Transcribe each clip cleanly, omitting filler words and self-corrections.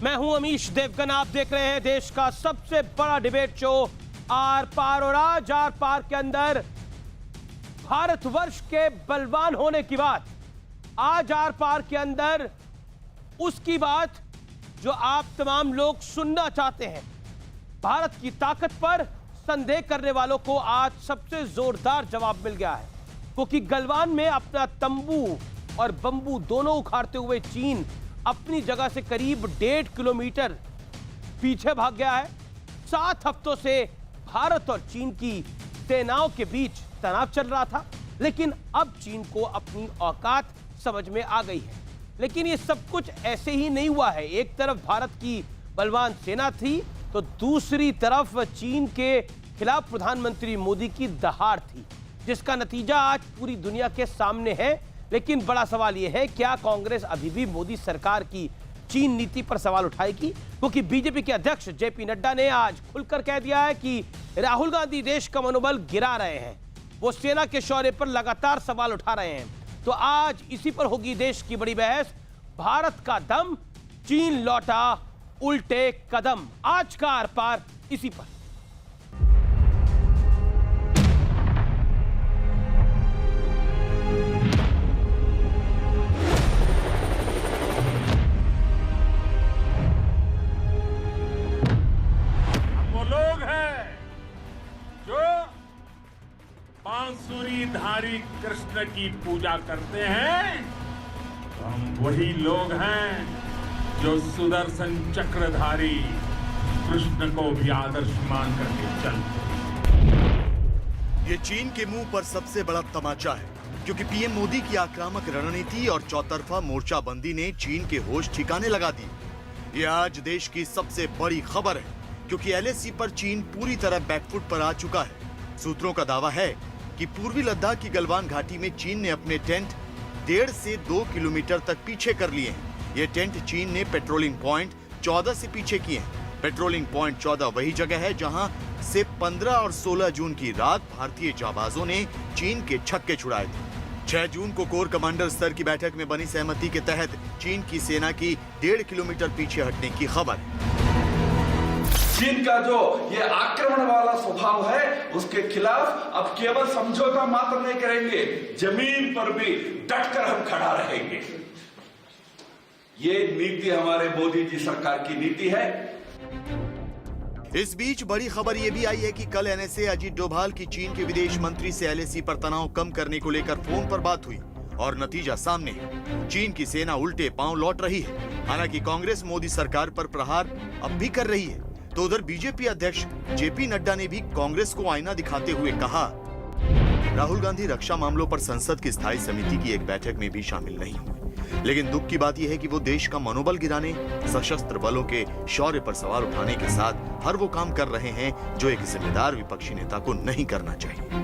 मैं हूं अमीश देवगन। आप देख रहे हैं देश का सबसे बड़ा डिबेट शो आर पार। और आज आर पार के अंदर भारतवर्ष के बलवान होने की बात, आज आर पार के अंदर उसकी बात जो आप तमाम लोग सुनना चाहते हैं। भारत की ताकत पर संदेह करने वालों को आज सबसे जोरदार जवाब मिल गया है, क्योंकि गलवान में अपना तंबू और बंबू दोनों उखाड़ते हुए चीन अपनी जगह से करीब 1.5 किलोमीटर पीछे भाग गया है। 7 हफ्तों से भारत और चीन की सेनाओं के बीच तनाव चल रहा था, लेकिन अब चीन को अपनी औकात समझ में आ गई है। लेकिन ये सब कुछ ऐसे ही नहीं हुआ है। एक तरफ भारत की बलवान सेना थी, तो दूसरी तरफ चीन के खिलाफ प्रधानमंत्री मोदी की दहाड़ थी, जिसका नतीजा आज पूरी दुनिया के सामने है। लेकिन बड़ा सवाल यह है, क्या कांग्रेस अभी भी मोदी सरकार की चीन नीति पर सवाल उठाएगी? क्योंकि बीजेपी के अध्यक्ष जेपी नड्डा ने आज खुलकर कह दिया है कि राहुल गांधी देश का मनोबल गिरा रहे हैं, वो सेना के शौर्य पर लगातार सवाल उठा रहे हैं। तो आज इसी पर होगी देश की बड़ी बहस। भारत का दम, चीन लौटा उल्टे कदम। आज का आर पार इसी पर। बांसुरीधारी कृष्ण की पूजा करते हैं। हम वही लोग हैं जो सुदर्शन चक्रधारी कृष्ण को भी आदर्श मान करके चलते। ये चीन के मुंह पर सबसे बड़ा तमाचा है, क्योंकि पीएम मोदी की आक्रामक रणनीति और चौतरफा मोर्चाबंदी ने चीन के होश ठिकाने लगा दी। ये आज देश की सबसे बड़ी खबर है, क्योंकि एलएसी पर चीन पूरी तरह बैकफुट पर आ चुका है। सूत्रों का दावा है कि पूर्वी लद्दाख की गलवान घाटी में चीन ने अपने टेंट 1.5 से 2 किलोमीटर तक पीछे कर लिए हैं। ये टेंट चीन ने पेट्रोलिंग पॉइंट 14 से पीछे किए हैं। पेट्रोलिंग पॉइंट 14 वही जगह है जहां से 15 और 16 जून की रात भारतीय जाबाजों ने चीन के छक्के छुड़ाए थे। 6 जून को कोर कमांडर स्तर की बैठक में बनी सहमति के तहत चीन की सेना की 1.5 किलोमीटर पीछे हटने की खबर है। चीन का जो ये आक्रमण वाला स्वभाव है, उसके खिलाफ अब केवल समझौता मात्र नहीं करेंगे, जमीन पर भी डटकर हम खड़ा रहेंगे। ये नीति हमारे मोदी जी सरकार की नीति है। इस बीच बड़ी खबर यह भी आई है कि कल एनएसए अजीत डोभाल की चीन के विदेश मंत्री से एलएसी पर तनाव कम करने को लेकर फोन पर बात हुई और नतीजा सामने है। चीन की सेना उल्टे पांव लौट रही है। हालांकि कांग्रेस मोदी सरकार पर प्रहार अब भी कर रही है, तो उधर बीजेपी अध्यक्ष जेपी नड्डा ने भी कांग्रेस को आईना दिखाते हुए कहा, राहुल गांधी रक्षा मामलों पर संसद की स्थायी समिति की एक बैठक में भी शामिल नहीं हुए। लेकिन दुख की बात यह है कि वो देश का मनोबल गिराने, सशस्त्र बलों के शौर्य पर सवाल उठाने के साथ हर वो काम कर रहे हैं जो एक जिम्मेदार विपक्षी नेता को नहीं करना चाहिए।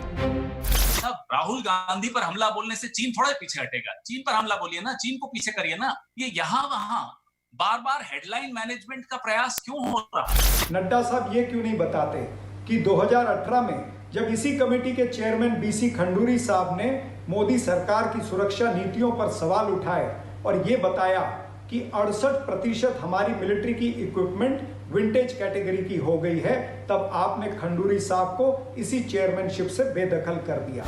राहुल गांधी पर हमला बोलने से चीन थोड़ा पीछे हटेगा। चीन पर हमला बोलिए ना, चीन को पीछे करिए ना। ये यहाँ वहां बार बार हेडलाइन मैनेजमेंट का प्रयास क्यों हो रहा है? नड्डा साहब ये क्यों नहीं बताते कि 2018 में जब इसी कमेटी के चेयरमैन बीसी खंडूरी साहब ने मोदी सरकार की सुरक्षा नीतियों पर सवाल उठाए और ये बताया कि 68% हमारी मिलिट्री की इक्विपमेंट विंटेज कैटेगरी की हो गई है, तब आपने खंडूरी साहब को इसी चेयरमैनशिप से बेदखल कर दिया।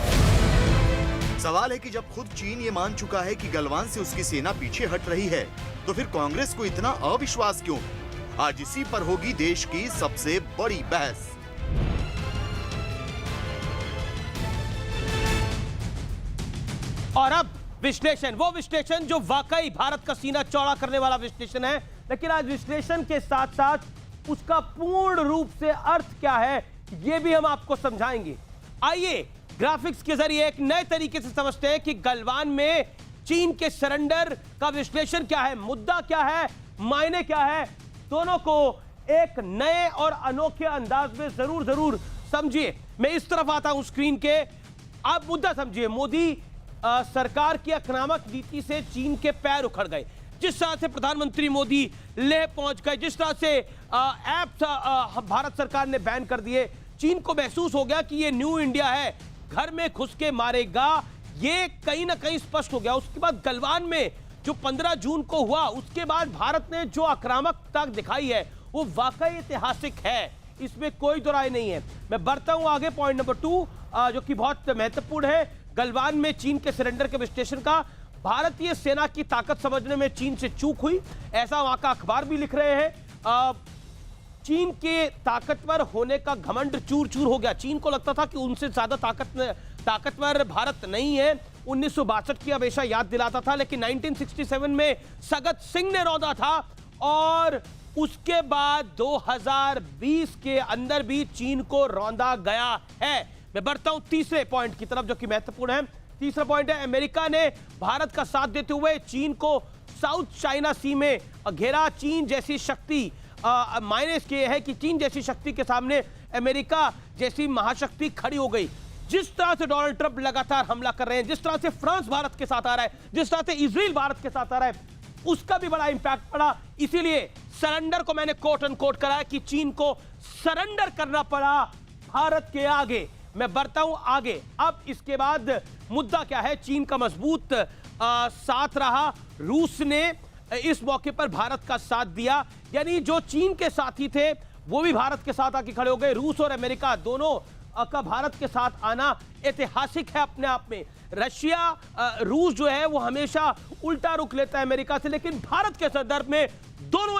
सवाल है कि जब खुद चीन ये मान चुका है कि गलवान से उसकी सेना पीछे हट रही है, तो फिर कांग्रेस को इतना अविश्वास क्यों? आज इसी पर होगी देश की सबसे बड़ी बहस। और अब विश्लेषण, वो विश्लेषण जो वाकई भारत का सीना चौड़ा करने वाला विश्लेषण है, लेकिन आज विश्लेषण के साथ साथ उसका पूर्ण रूप से अर्थ क्या है, ये भी हम आपको समझाएंगे। आइए ग्राफिक्स के जरिए एक नए तरीके से समझते हैं कि गलवान में चीन के सरेंडर का विश्लेषण क्या है, मुद्दा क्या है, मायने क्या है। दोनों को एक नए और अनोखे अंदाज में जरूर समझिए। मैं इस तरफ आता हूं स्क्रीन के, आप मुद्दा समझिए। मोदी सरकार की आक्रामक नीति से चीन के पैर उखड़ गए। जिस तरह से प्रधानमंत्री मोदी लेह पहुंच गए, जिस तरह से ऐप्स भारत सरकार ने बैन कर दिए, चीन को महसूस हो गया कि ये न्यू इंडिया है, घर में घुस के मारेगा, ये कहीं ना कहीं स्पष्ट हो गया। उसके बाद गलवान में जो 15 जून को हुआ, उसके बाद भारत ने जो आक्रामकता दिखाई है वो वाकई ऐतिहासिक है, इसमें कोई दो राय नहीं है। मैं बढ़ता हूं आगे, पॉइंट नंबर 2 जो कि बहुत महत्वपूर्ण है, गलवान में चीन के सरेंडर के विश्लेषण का। भारतीय सेना की ताकत समझने में चीन से चूक हुई, ऐसा वहां का अखबार भी लिख रहे हैं। चीन के ताकतवर होने का घमंड चूर चूर हो गया। चीन को लगता था कि उनसे ज्यादा ताकतवर भारत नहीं है। 1962 की हमेशा याद दिलाता था, लेकिन 1967 में सगत सिंह ने रौंदा था और उसके बाद 2020 के अंदर भी चीन को रौंदा गया है। मैं बढ़ता हूं तीसरे पॉइंट की तरफ, जो कि महत्वपूर्ण है। तीसरा पॉइंट है, अमेरिका ने भारत का साथ देते हुए चीन को साउथ चाइना सी में घेरा। चीन जैसी शक्ति मायने इसके है कि चीन जैसी शक्ति के सामने अमेरिका जैसी महाशक्ति खड़ी हो गई। जिस तरह से डोनाल्ड ट्रंप लगातार हमला कर रहे हैं, जिस तरह से फ्रांस भारत के साथ आ रहा है, जिस तरह से इजराइल भारत के साथ आ रहा है, उसका भी बड़ा इंपैक्ट पड़ा। इसीलिए सरेंडर को मैंने कोट एंड कोट करा है कि चीन को सरेंडर करना पड़ा भारत के आगे। मैं बढ़ता हूं आगे। अब इसके बाद मुद्दा क्या है, चीन का मजबूत साथ रहा। रूस ने इस मौके पर भारत का साथ दिया, यानी जो चीन के साथी थे वो भी भारत के साथ आके खड़े हो गए। रूस और अमेरिका दोनों का भारत के साथ आना ऐतिहासिक है अपने आप में। रूस जो है वो हमेशा उल्टा रुख लेता है अमेरिका से, लेकिन भारत के संदर्भ में दोनों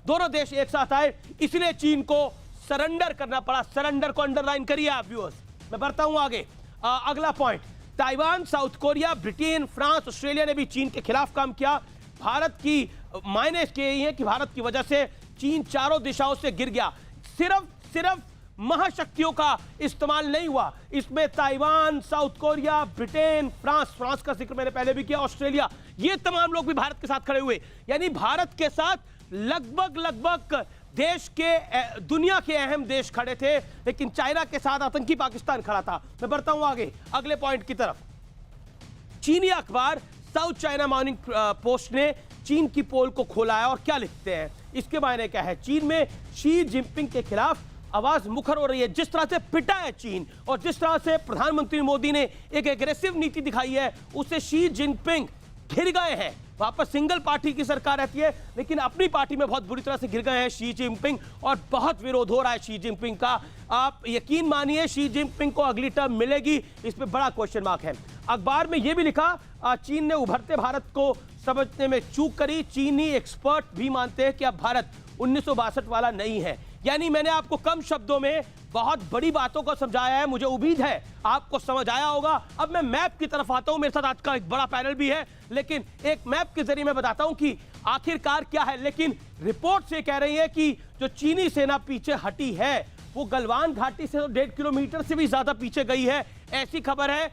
दोनों देश एक साथ आए, इसलिए चीन को सरेंडर करना पड़ा। सरेंडर को अंडरलाइन करिए आप व्यूअर्स। मैं बढ़ता हूं आगे। अगला point, Taiwan, south Korea, Britain, France, Australia ने भी चीन के खिलाफ काम किया। भारत की मायने इसके यही है कि भारत की वजह से चीन चारों दिशाओं से गिर गया। सिर्फ महाशक्तियों का इस्तेमाल नहीं हुआ, इसमें Taiwan, south Korea, Britain, France का जिक्र मैंने पहले भी किया, ऑस्ट्रेलिया, ये तमाम लोग भी भारत के साथ खड़े हुए। यानी भारत के साथ लगभग देश के दुनिया के अहम देश खड़े थे, लेकिन चाइना के साथ आतंकी पाकिस्तान खड़ा था। मैं बढ़ता हूं आगे अगले पॉइंट की तरफ। चीनी अखबार साउथ चाइना मॉर्निंग पोस्ट ने चीन की पोल को खोला है और क्या लिखते हैं, इसके मायने क्या है। चीन में शी जिनपिंग के खिलाफ आवाज मुखर हो रही है। जिस तरह से पिटा है चीन और जिस तरह से प्रधानमंत्री मोदी ने एक एग्रेसिव नीति दिखाई है, उससे शी जिनपिंग घिर गए हैं। वहां पर सिंगल पार्टी की सरकार रहती है, लेकिन अपनी पार्टी में बहुत बुरी तरह से घिर गए हैं शी जिनपिंग और बहुत विरोध हो रहा है शी जिनपिंग का। आप यकीन मानिए शी जिनपिंग को अगली टर्म मिलेगी, इस पे बड़ा क्वेश्चन मार्क है। अखबार में यह भी लिखा, चीन ने उभरते भारत को समझने में चूक करी। चीनी एक्सपर्ट भी मानते हैं कि अब भारत 1962 वाला नहीं है। यानी मैंने आपको कम शब्दों में बहुत बड़ी बातों को समझाया है, मुझे उम्मीद है आपको समझ आया होगा। अब मैं मैप की तरफ आता हूं, मेरे साथ आज का एक बड़ा पैनल भी है, लेकिन एक मैप के जरिए मैं बताता हूं कि आखिरकार क्या है। लेकिन रिपोर्ट से कह रही है कि जो चीनी सेना पीछे हटी है वो गलवान घाटी से 1.5 किलोमीटर से भी ज्यादा पीछे गई है, ऐसी खबर है।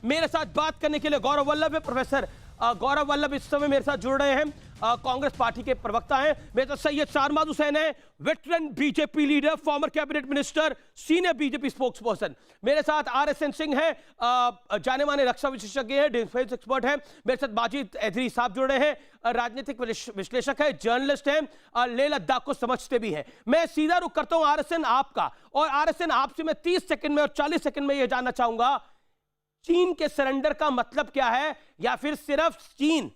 मेरे साथ बात करने के लिए गौरव वल्लभ है, प्रोफेसर गौरव वल्लभ इस समय मेरे साथ जुड़ रहे हैं, कांग्रेस पार्टी के प्रवक्ता हैं। मेरे साथ सैयद शारमाद हुसैन है, veteran BJP leader, former cabinet minister, senior BJP spokes person. मेरे साथ RSN सिंह है, जाने माने रक्षा विशेषज्ञ हैं, डिफेंस एक्सपर्ट हैं। मेरे साथ माजिद एदरी साहब जुड़ रहे हैं, राजनीतिक विश्लेषक है, जर्नलिस्ट हैं, लेह लद्दाख को समझते भी हैं। मैं सीधा रुख करता हूं RSN आपका, और RSN आपसे मैं 30 सेकंड में और 40 सेकंड में यह जानना चाहूंगा, चीन के सरेंडर का मतलब क्या है, या फिर सिर्फ चीन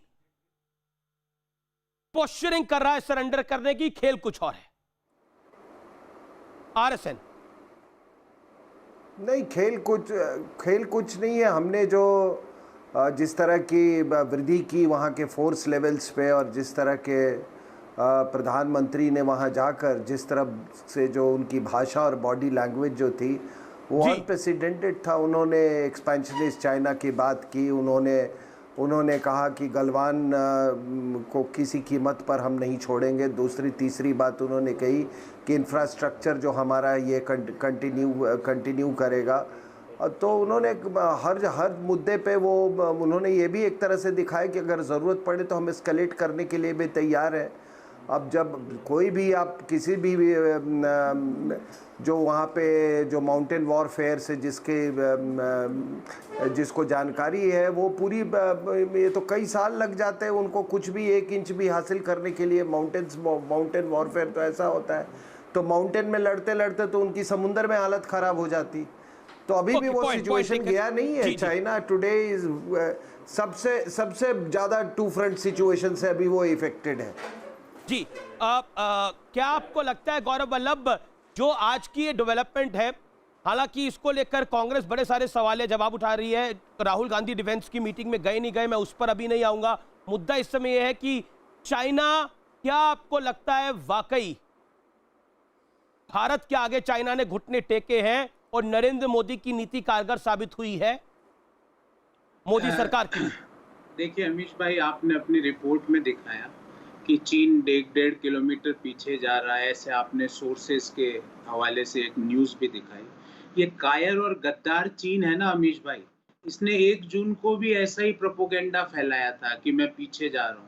पोस्चरिंग कर रहा है सरेंडर करने की, खेल कुछ और है। RSN नहीं, खेल कुछ नहीं है। हमने जो जिस तरह की वृद्धि की वहाँ के फोर्स लेवल्स पे, और जिस तरह के प्रधानमंत्री ने वहाँ जाकर जिस तरह से जो उनकी भाषा और बॉडी लैंग्वेज जो थी वो अनप्रेसिडेंटेड था। उन्होंने एक्सपेंशनिस्ट चाइना की बात की, उन्होंने कहा कि गलवान को किसी कीमत पर हम नहीं छोड़ेंगे। दूसरी तीसरी बात उन्होंने कही कि इंफ्रास्ट्रक्चर जो हमारा ये कंटिन्यू करेगा। तो उन्होंने हर मुद्दे पे उन्होंने ये भी एक तरह से दिखाया कि अगर ज़रूरत पड़े तो हम एस्केलेट करने के लिए भी तैयार हैं। अब जब कोई भी आप किसी भी जो वहाँ पे जो माउंटेन वॉरफेयर से जिसको जानकारी है वो पूरी, ये तो कई साल लग जाते हैं उनको कुछ भी 1 इंच भी हासिल करने के लिए। माउंटेन वॉरफेयर तो ऐसा होता है, तो माउंटेन में लड़ते लड़ते तो उनकी समुंदर में हालत ख़राब हो जाती। तो अभी भी Okay, वो point सिचुएशन taken. गया नहीं है। जी, जी। चाइना टुडे इज सबसे ज्यादा टू फ्रंट सिचुएशन से अभी वो इफेक्टेड है। जी क्या आपको लगता है गौरव वल्लभ, जो आज की ये डेवलपमेंट है, हालांकि इसको लेकर कांग्रेस बड़े सारे सवाल जवाब उठा रही है, राहुल गांधी डिफेंस की मीटिंग में गए नहीं गए मैं उस पर अभी नहीं आऊंगा, मुद्दा इस समय यह है कि चाइना, क्या आपको लगता है वाकई भारत के आगे चाइना ने घुटने टेके हैं और नरेंद्र मोदी की नीति कारगर साबित हुई है, मोदी सरकार की? देखिए अमीश भाई, आपने अपनी रिपोर्ट में दिखाया कि चीन 1.5 किलोमीटर पीछे जा रहा है, ऐसे आपने सोर्सेस के हवाले से एक न्यूज़ भी दिखाई। ये कायर और गद्दार चीन है ना अमीश भाई, इसने 1 जून को भी ऐसा ही प्रोपोगेंडा फैलाया था कि मैं पीछे जा रहा हूँ।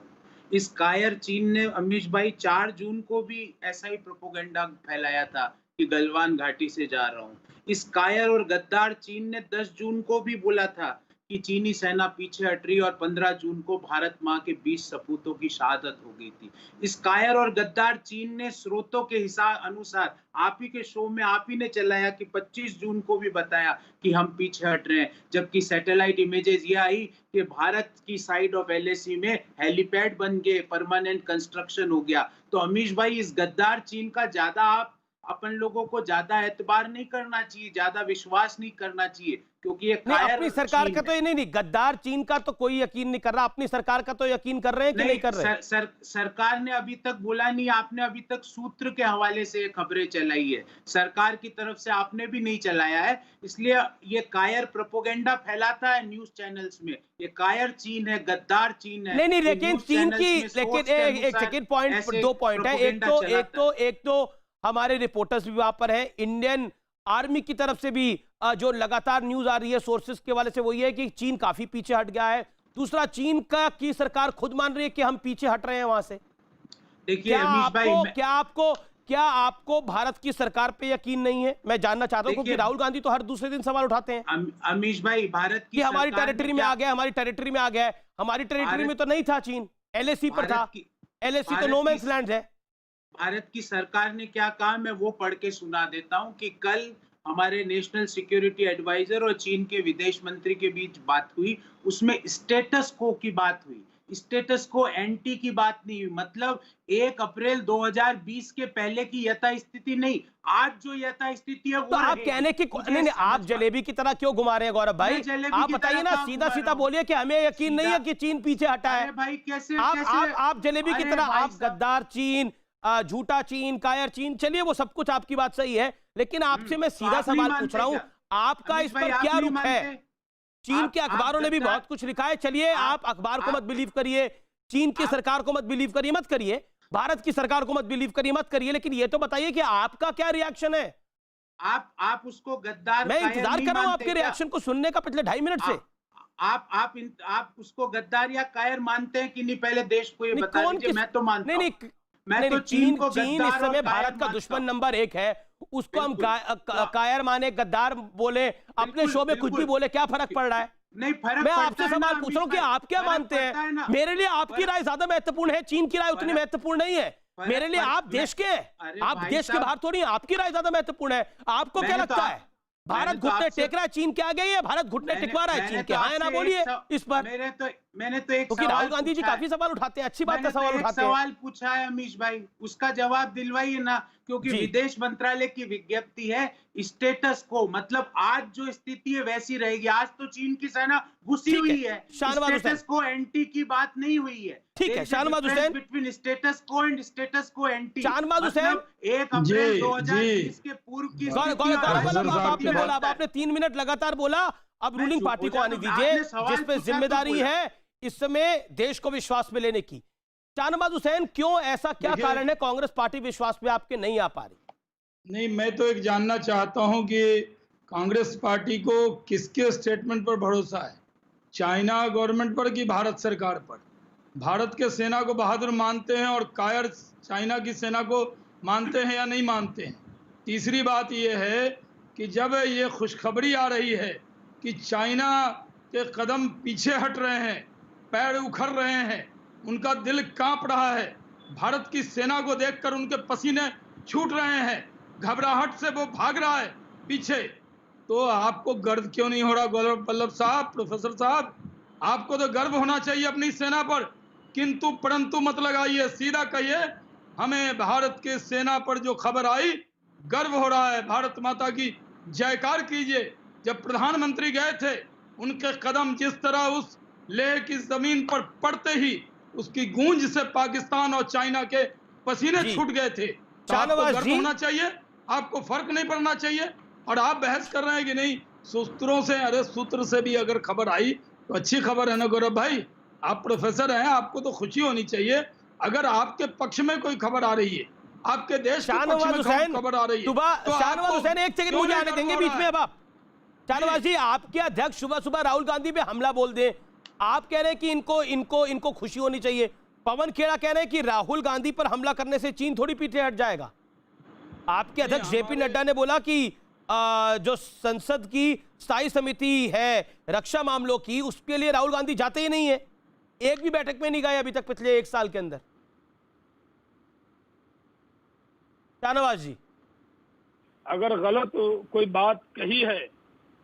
इस कायर चीन ने अमीश भाई 4 जून को भी ऐसा ही प्रोपोगेंडा फैलाया था कि गलवान घाटी से जा रहा हूँ। इस कायर और गद्दार चीन ने 10 जून को भी बोला था कि चीनी सेना पीछे हट रही, और 15 जून को भारत माँ के 20 सपूतों की शहादत हो गई थी। इस कायर और गद्दार चीन ने स्रोतों के हिसाब अनुसार आप ही के शो में आप ही ने चलाया कि 25 जून को भी बताया कि हम पीछे हट रहे हैं, जबकि सैटेलाइट इमेजेस ये आई कि भारत की साइड ऑफ LAC में हेलीपैड बन गए, परमानेंट कंस्ट्रक्शन हो गया। तो अमीश भाई, इस गद्दार चीन का ज्यादा आप अपन लोगों को ज्यादा एतबार नहीं करना चाहिए, ज्यादा विश्वास नहीं करना चाहिए, क्योंकि ये कायर अपनी सरकार का तो ये नहीं, गद्दार चीन का तो कोई यकीन नहीं कर रहा, अपनी सरकार का तो यकीन कर रहे हैं कि नहीं कर रहे? सरकार ने अभी तक बोला नहीं, आपने अभी तक सूत्र के हवाले से खबरें चलाई है, सरकार की तरफ से आपने भी नहीं चलाया है। इसलिए ये कायर प्रोपोगेंडा फैलाता है न्यूज चैनल्स में, ये कायर चीन है, गद्दार चीन है। नहीं, लेकिन चीन की, लेकिन एक सेकंड पॉइंट, 2 पॉइंट है। एक तो हमारे रिपोर्टर्स भी वहां पर हैं, इंडियन आर्मी की तरफ से भी जो लगातार न्यूज आ रही है सोर्सेस के वाले से, वो ये है कि चीन काफी पीछे हट गया है। दूसरा, चीन का की सरकार खुद मान रही है कि हम पीछे हट रहे हैं वहां से। देखिए अमीश भाई, क्या आपको भारत की सरकार पे यकीन नहीं है? मैं जानना चाहता हूं, क्योंकि राहुल गांधी तो हर दूसरे दिन सवाल उठाते हैं अमीश भाई, भारत की हमारी टेरिटरी में आ गया, हमारी टेरिटरी में आ गया है। हमारी टेरिटरी में तो नहीं था चीन, LAC पर था। LAC तो नो मैंस लैंड है। भारत की सरकार ने क्या कहा, मैं वो पढ़ के सुना देता हूं कि कल हमारे नेशनल सिक्योरिटी एडवाइजर और चीन के विदेश मंत्री के बीच बात हुई, उसमें स्टेटस को की बात हुई, स्टेटस को एंटी की बात नहीं हुई। मतलब 1 अप्रैल 2020 के पहले की यथास्थिति नहीं, आज जो यथास्थिति है वो तो आप कहने की नहीं, आप जलेबी की तरह क्यों घुमा रहे हैं गौरव भाई? आप बताइए ना, सीधा बोलिए कि हमें यकीन नहीं है कि चीन पीछे हटा है। भाई कैसे आप जलेबी की तरह, आप गद्दार चीन, झूठा चीन, कायर चीन, चलिए वो सब कुछ आपकी बात सही है, लेकिन आपसे मैं सीधा सवाल पूछ रहा हूं, आपका इस पर क्या रुख है? चीन के अखबारों ने भी बहुत कुछ लिखा है। चलिए, आप अखबार को मत बिलीव करिए, चीन की सरकार को मत बिलीव करिए, मत करिए, भारत की सरकार को मत बिलीव करिए, मत करिए, लेकिन ये तो बताइए कि आपका क्या रिएक्शन है? आप उसको गद्दार, मैं इंतजार कर रहा हूं आपके रिएक्शन को सुनने का पिछले 2.5 मिनट से। आप उसको गद्दार या कायर मानते हैं कि नहीं, पहले देश को ये बता दीजिए। मैं तो मानता हूं, मैं तो चीन को चीन इस समय भारत का दुश्मन नंबर 1 है, उसको हम कायर माने, गद्दार बोले, अपने शो में कुछ भी बोले, क्या फर्क पड़ रहा है? नहीं फर्क। मैं आपसे सवाल पूछ रहा हूँ कि आप क्या मानते हैं? मेरे लिए आपकी राय ज्यादा महत्वपूर्ण है, चीन की राय उतनी महत्वपूर्ण नहीं है। मेरे लिए आप देश के, आप देश के बाहर थोड़ी, आपकी राय ज्यादा महत्वपूर्ण है। आपको क्या लगता है, भारत घुटने टेक रहा है चीन के आगे, या भारत घुटने टिकवा रहा है चीन के? हाँ ना बोलिए इस पर। मैंने तो एक क्योंकि राहुल गांधी जी काफी सवाल उठाते हैं, अच्छी बात है सवाल उठाते हैं। सवाल पूछा है अमीश भाई, उसका जवाब दिलवाइए ना, क्योंकि विदेश मंत्रालय की विज्ञप्ति है स्टेटस को, मतलब आज जो स्थिति है वैसी रहेगी। आज तो चीन की सेना घुसी हुई है, स्टेटस को एंटी की बात नहीं हुई है। ठीक है शाहनवाज हुसैन, बिटवीन स्टेटस को एंड स्टेटस को एंटी। शाहनवाज हुसैन, 1 अप्रैल 2020 के पूर्व की आपने बोला, आपने 3 मिनट लगातार बोला, अब रूलिंग पार्टी को आने दीजिए, जिस पे जिम्मेदारी है इस समय देश को विश्वास में लेने की। शाहनवाज हुसैन, क्यों, ऐसा क्या कारण है कांग्रेस पार्टी विश्वास में आपके नहीं आ पा रही? नहीं, मैं तो एक जानना चाहता हूं कि कांग्रेस पार्टी को किसके स्टेटमेंट पर भरोसा है, चाइना गवर्नमेंट पर कि भारत सरकार पर? भारत के सेना को बहादुर मानते हैं और कायर चाइना की सेना को मानते हैं या नहीं मानते हैं? तीसरी बात यह है कि जब ये खुशखबरी आ रही है कि चाइना के कदम पीछे हट रहे हैं, पैर उखड़ रहे हैं, उनका दिल कांप रहा है, भारत की सेना को देखकर उनके पसीने छूट रहे हैं, घबराहट से वो भाग रहा है पीछे, तो आपको गर्व क्यों नहीं हो रहा गौरव वल्लभ साहब, प्रोफेसर साहब? आपको तो गर्व होना चाहिए अपनी सेना पर, किंतु परंतु मत लगाइए, सीधा कहिए हमें भारत के सेना पर जो खबर आई गर्व हो रहा है। भारत माता की जयकार कीजिए। जब प्रधानमंत्री गए थे, उनके कदम जिस तरह उस लेह की जमीन पर पड़ते ही उसकी गूंज से पाकिस्तान और चाइना के पसीने छूट गए थे। तो आपको गर्व होना चाहिए, आपको फर्क नहीं पड़ना चाहिए। और आप बहस कर रहे हैं कि नहीं सूत्रों से, अरे सूत्र से भी अगर खबर आई तो अच्छी खबर है ना गौरव भाई। आप प्रोफेसर हैं, आपको तो खुशी होनी चाहिए अगर आपके पक्ष में कोई खबर आ रही है, आपके देश के पक्ष में खबर आ रही है। तो शाहनवाज हुसैन, एक सेकंड मुझे आने देंगे बीच में। अब आप शाहनवाज जी, आपके अध्यक्ष सुबह सुबह राहुल गांधी पे हमला बोल दे, आप कह रहे हैं कि इनको खुशी होनी चाहिए। पवन खेड़ा कह रहे हैं कि राहुल गांधी पर हमला करने से चीन थोड़ी पीछे हट जाएगा। आपके अध्यक्ष जेपी नड्डा ने बोला कि जो संसद की स्थायी समिति है रक्षा मामलों की, उसके लिए राहुल गांधी जाते ही नहीं है, एक भी बैठक में नहीं गए अभी तक पिछले 1 साल के अंदर। शाहनवाज जी, अगर गलत कोई बात कही है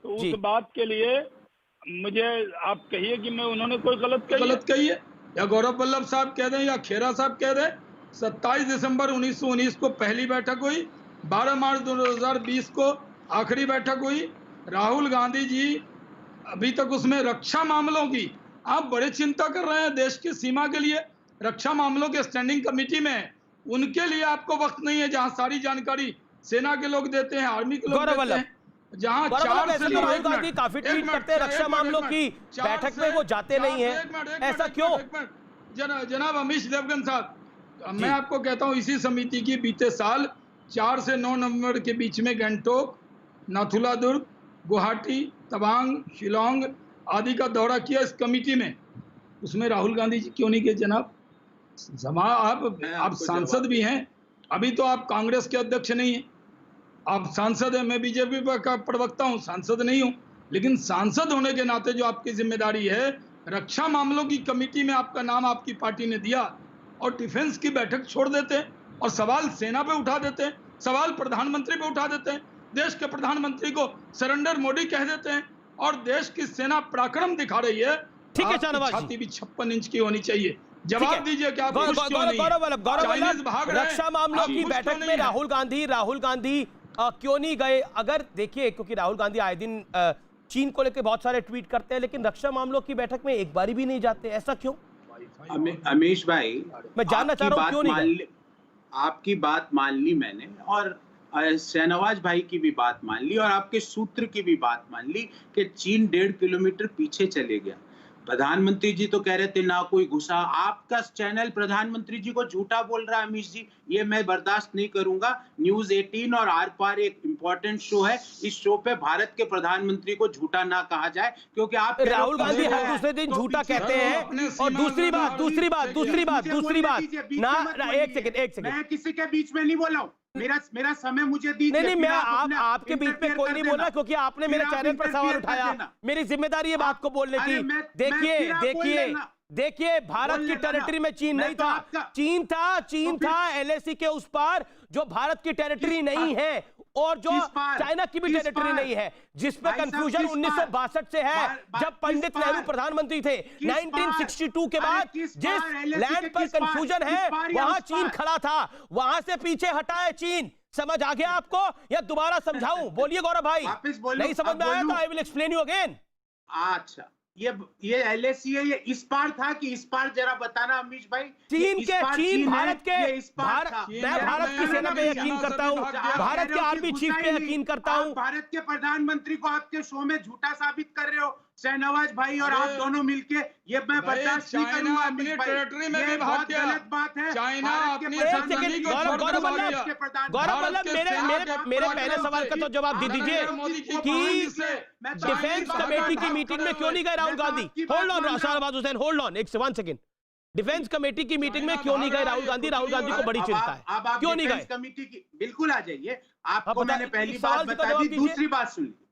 तो उस बात के लिए मुझे आप कहिए कि मैं उन्होंने कोई गलत कही है, या गौरव वल्लभ साहब कह दें या खेरा साहब कह दें। 27 दिसंबर 1919 को पहली बैठक हुई, 12 मार्च 2020 को आखिरी बैठक हुई। राहुल गांधी जी अभी तक उसमें रक्षा मामलों की आप बड़े चिंता कर रहे हैं, देश की सीमा के लिए रक्षा मामलों के स्टैंडिंग कमेटी में, उनके लिए आपको वक्त नहीं है, जहां सारी जानकारी सेना के लोग देते हैं, आर्मी के लोग देते हैं, जहां 4 से राहुल गांधी काफी ट्वीट करते हैं रक्षा मामलों की बैठक में, वो जाते नहीं है, ऐसा क्यों? जनाब अमीश देवगन साहब, मैं आपको कहता हूं इसी समिति की बीते साल 4 से 9 नवंबर के बीच में गंगटोक, नाथुला दुर्ग, गुवाहाटी, तवांग, शिलोंग आदि का दौरा किया इस कमेटी में। उसमें राहुल गांधी जी क्यों नहीं गए जनाब? आप सांसद भी हैं, अभी तो आप कांग्रेस के अध्यक्ष नहीं हैं, आप सांसद हैं, मैं बीजेपी का प्रवक्ता हूं, सांसद नहीं हूं, लेकिन सांसद होने के नाते जो आपकी जिम्मेदारी है, रक्षा मामलों की कमेटी में आपका नाम आपकी पार्टी ने दिया और डिफेंस की बैठक छोड़ देते हैं और सवाल सेना पे उठा देते हैं, सवाल प्रधानमंत्री पे उठा देते हैं, देश के प्रधानमंत्री को सरेंडर मोदी कह देते हैं और देश की सेना पराक्रम दिखा रही है। ठीक है शाहनवाज जी, छाती भी 56 इंच की होनी चाहिए। जवाब दीजिए कि आप खुश क्यों नहीं हैं? रक्षा मामलों की बैठक में राहुल गांधी क्यों नहीं गए? अगर देखिए, क्योंकि राहुल गांधी आए दिन चीन को लेकर बहुत सारे ट्वीट करते हैं, लेकिन रक्षा मामलों की बैठक में एक बारी भी नहीं जाते, ऐसा क्यों? अमीश भाई, मैं जानना चाह रहा हूं क्यों नहीं गए? आपकी बात मान ली मैंने, और शाहनवाज भाई की भी बात मान ली, और आपके सूत्र की भी बात मान ली कि चीन 1.5 किलोमीटर पीछे चले गया। प्रधानमंत्री जी तो कह रहे थे ना कोई घुसा, आपका चैनल प्रधानमंत्री जी को झूठा बोल रहा है अमीश जी, ये मैं बर्दाश्त नहीं करूंगा। न्यूज 18 और आर पार एक इंपॉर्टेंट शो है, इस शो पे भारत के प्रधानमंत्री को झूठा ना कहा जाए, क्योंकि आप राहुल गांधी हर दूसरे दिन झूठा कहते हैं। और दूसरी बात ना, एक सेकंड, मैं किसी के बीच में नहीं बोला हूँ, मेरा समय मुझे दीजिए। नहीं, मैं आपके बीच में कोई नहीं बोला, क्योंकि आपने मेरे चैनल पर सवाल उठाया, मेरी जिम्मेदारी है बात को बोलने की। देखिए, भारत की टेरिटरी में चीन नहीं था, चीन था एलएसी के उस पार, जो भारत की टेरिटरी नहीं है और जो चाइना की भी टेरिटरी नहीं है, जिसपे कंफ्यूजन 1962 से है, जब पंडित नेहरू प्रधानमंत्री थे। 1962 के बाद जिस लैंड पर कंफ्यूजन है वहां चीन खड़ा था, वहां से पीछे हटा है चीन। समझ आ गया आपको या दोबारा समझाऊं? बोलिए गौरव भाई, नहीं समझ में आया तो I will explain you again. अच्छा, ये एलएसी है, ये इस पार था कि इस पार, जरा बताना अमीश भाई। चीन भारत मैं भारत की सेना पे यकीन करता हूँ, भारत के आर्मी चीफ पे यकीन करता हूँ। भारत के प्रधानमंत्री को आपके शो में झूठा साबित कर रहे हो शाहनवाज भाई, और आप दोनों मिलके, ये मैं बर्दाश्त नहीं करूंगा अमीश भाई, ये बहुत गलत बात है। गौरव वल्लभ, मेरे पहले सवाल का तो जवाब दे दीजिए कि डिफेंस कमेटी की मीटिंग में क्यों नहीं गए Rahul Gandhi? Hold on Shahnawaz Hussain, hold on, एक सेकंड। डिफेंस कमेटी की मीटिंग में क्यों नहीं गए राहुल गांधी? राहुल गांधी को बड़ी चिंता है, क्यों नहीं गए? कमेटी की बिल्कुल आ जाइए, आपको मैंने पहली बात बता दी, दूसरी बात सुन लीजिए।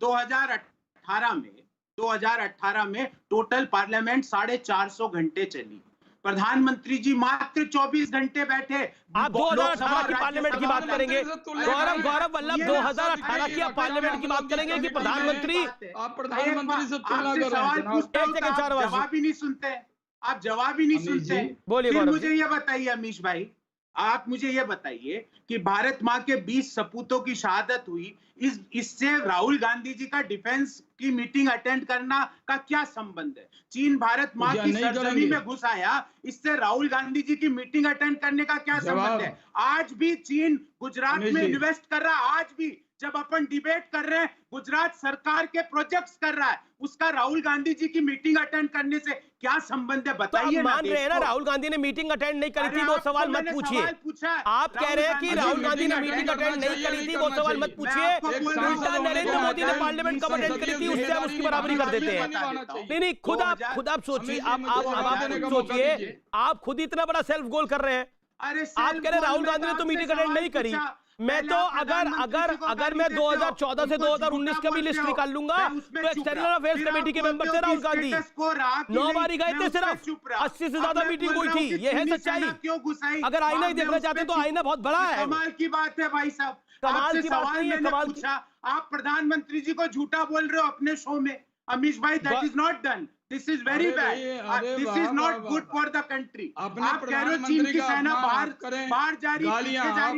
2018 में टोटल पार्लियामेंट 450 घंटे चली, प्रधानमंत्री जी मात्र 24 घंटे बैठे। आप 2018 की पार्लियामेंट की बात करेंगे गौरव वल्लभ, 2018 की आप पार्लियामेंट की बात करेंगे कि प्रधानमंत्री, आप प्रधानमंत्री से तुलना कर रहे सवाल हैं पूछता हूं, एक सेकंड, आप जवाब ही नहीं सुनते, आप जवाब ही नहीं सुनते। बोलिए फिर गौरव मुझे ये बताइए अमीश भाई, आप मुझे ये बताइए कि भारत माँ के 20 सपूतों की शहादत हुई, इससे राहुल गांधी जी का डिफेंस की मीटिंग अटेंड करना का क्या संबंध है? चीन भारत माँ की सरजमीन में घुस आया, इससे राहुल गांधी जी की मीटिंग अटेंड करने का क्या संबंध है? आज भी चीन गुजरात में इन्वेस्ट कर रहा है, आज भी जब अपन डिबेट कर रहे हैं गुजरात सरकार के प्रोजेक्ट्स कर रहा है, उसका राहुल गांधी जी की मीटिंग अटेंड करने से क्या संबंध है? बताइए। तो मान रहे हैं ना राहुल गांधी ने मीटिंग अटेंड नहीं करी थी, वो सवाल मत पूछिए। आप कह रहे हैं कि राहुल गांधी ने मीटिंग अटेंड नहीं करी थी, वो सवाल मत पूछिए। उल्टा नरेंद्र मोदी ने पार्लियामेंट कब अटेंड करी थी, उससे हम उसकी बराबरी कर देते हैं। नहीं, खुद आप सोचिए, आप सोचिए, आप खुद इतना बड़ा सेल्फ गोल कर रहे हैं। आप कह रहे हैं राहुल गांधी ने तो मीटिंग अटेंड नहीं करी। मैं तो अगर मैं 2014 से 2019 का भी लिस्ट निकाल लूंगा तो एक्सटर्नल अफेयर्स कमेटी के मेंबर थे राहुल गांधी, 9 बार गए थे, सिर्फ 80 से ज्यादा मीटिंग हुई थी। ये है सच्चाई। अगर आईना ही देखना चाहते तो आईना बहुत बड़ा है। कमाल की बात है भाई साहब, कमाल की बात नहीं है, कमाल की। आप प्रधानमंत्री जी को झूठा बोल रहे हो अपने शो में। अमीश भाई, that is not done, this is very bad, this is not good for the country. आप कह रहे हो चीन की सेना बाहर जा रही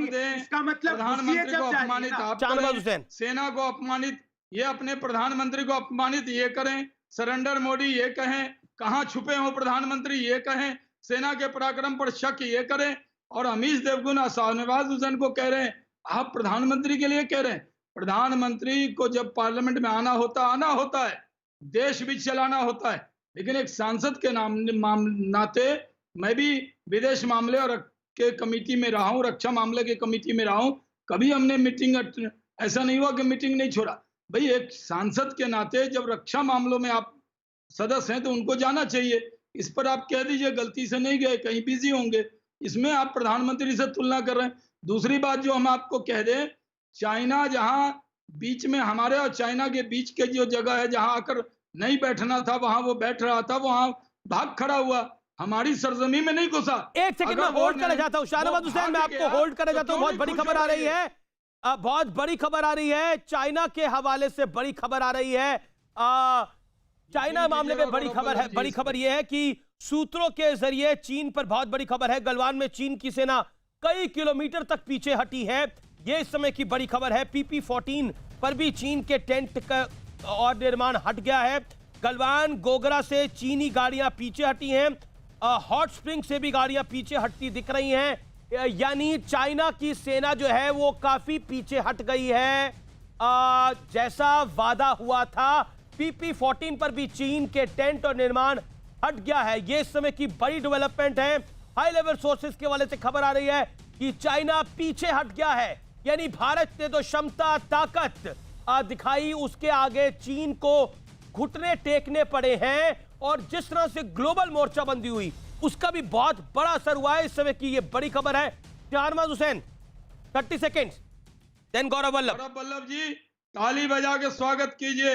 है, इसका मतलब प्रधानमंत्री को अपमानित, आप सेना को अपमानित, ये अपने प्रधानमंत्री को अपमानित ये करें, सरेंडर मोदी ये कहें, कहां छुपे हो प्रधानमंत्री ये कहें, सेना के पराक्रम पर शक ये करें, और अमीश देवगन शाहनवाज हुसैन को कह रहे हैं आप प्रधानमंत्री के लिए कह रहे हैं। प्रधानमंत्री को जब पार्लियामेंट में आना होता है, देश भी चलाना होता है, लेकिन एक सांसद के नाते मैं भी विदेश मामले और के कमेटी में रहा हूं, रक्षा मामले के कमेटी में रहा हूं, कभी हमने मीटिंग, ऐसा नहीं हुआ कि मीटिंग नहीं छोड़ा। भाई एक सांसद के नाते जब रक्षा मामलों में आप सदस्य हैं तो उनको जाना चाहिए। इस पर आप कह दीजिए गलती से नहीं गए, कहीं बिजी होंगे, इसमें आप प्रधानमंत्री से तुलना कर रहे हैं। दूसरी बात जो हम आपको कह दें, चाइना जहां बीच में हमारे और चाइना के बीच के जो जगह है जहां आकर नहीं बैठना था वहां वो बैठ रहा था, वहां भाग खड़ा हुआ, हमारी सरजमीन में नहीं घुसा। एक सेकंड में होल्ड करना चाहता हूं शाहनवाज हुसैन, मैं आपको होल्ड करना चाहता हूं। बहुत बड़ी खबर आ रही है, बहुत बड़ी खबर आ रही है, चाइना के हवाले से बड़ी खबर आ रही है। चाइना मामले में बड़ी खबर है। बड़ी खबर यह है कि सूत्रों के जरिए चीन पर बहुत बड़ी खबर है। गलवान में चीन की सेना कई किलोमीटर तक पीछे हटी है, यह इस समय की बड़ी खबर है। PP-14 पर भी चीन के टेंट का और निर्माण हट गया है। गलवान गोगरा से चीनी गाड़ियां पीछे हटी हैं, हॉट स्प्रिंग से भी गाड़ियां पीछे हटती दिख रही हैं, यानी चाइना की सेना जो है वो काफी पीछे हट गई है। जैसा वादा हुआ था, PP-14 पर भी चीन के टेंट और निर्माण हट गया है। ये इस समय की बड़ी डेवलपमेंट है। हाई लेवल सोर्सेज के वाले से खबर आ रही है कि चाइना पीछे हट गया है, यानी भारत ने तो क्षमता ताकत दिखाई, उसके आगे चीन को घुटने टेकने पड़े हैं। और जिस तरह से ग्लोबल मोर्चाबंदी हुई उसका भी बहुत बड़ा असर हुआ है। इस समय की ये बड़ी खबर है। शाहनवाज हुसैन 30 सेकेंड्स, देन गौरव वल्लभ जी ताली बजा के स्वागत कीजिए,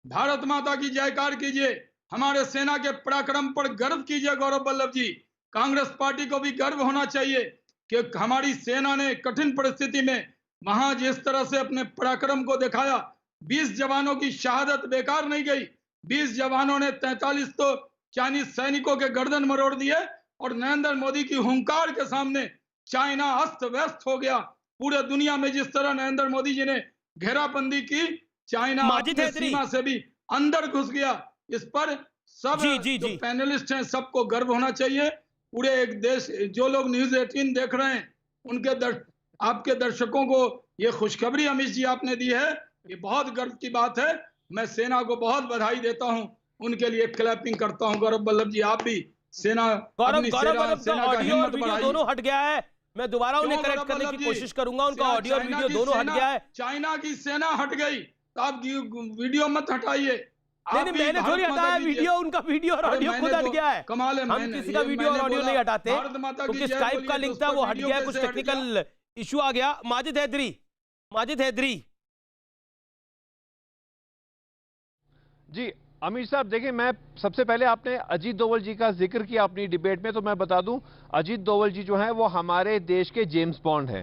भारत माता की जयकार कीजिए, हमारे सेना के पराक्रम पर गर्व कीजिए। गौरव वल्लभ जी, कांग्रेस पार्टी को भी गर्व होना चाहिए कि हमारी सेना ने कठिन परिस्थिति में वहां जिस तरह से अपने पराक्रम को दिखाया। 20 जवानों की शहादत बेकार नहीं गई। 20 जवानों ने 43 तो चाइनीज सैनिकों के गर्दन मरोड़ दिए, और नरेंद्र मोदी की हुंकार के सामने चाइना अस्त व्यस्त हो गया। पूरे दुनिया में जिस तरह नरेंद्र मोदी जी ने घेराबंदी की, चाइना अपनी सीमा से भी अंदर घुस गया। इस पर सब जो पैनलिस्ट हैं सबको गर्व होना चाहिए। पूरे एक देश, जो लोग न्यूज 18 देख रहे हैं उनके आपके दर्शकों को ये खुशखबरी अमीश जी आपने दी है, ये बहुत गर्व की बात है। मैं सेना को बहुत बधाई देता हूं, उनके लिए क्लैपिंग करता हूं। गौरव वल्लभ जी, आप भी सेना ऑडियो और वीडियो दोनों हट गया है। मैं दोबारा उन्हें करेक्ट करने की कोशिश करूंगा। उनका ऑडियो और वीडियो दोनों हट गया है। चाइना की सेना हट गई तो आप वीडियो मत हटाइए। नहीं, मैंने थोड़ी हटाया वीडियो, उनका वीडियो और ऑडियो खुद हट गया है। कमाल है, हम किसी का वीडियो और ऑडियो नहीं हटाते, क्योंकि स्काइप का लिंक था वो हट गया, कुछ टेक्निकल इशू आ गया। माजिद हैदरी जी, अमित साहब देखिए, मैं सबसे पहले आपने अजीत दोवल जी का जिक्र किया अपनी डिबेट में, तो मैं बता दूं अजीत दोवल जी जो हैं वो हमारे देश के जेम्स बॉन्ड हैं।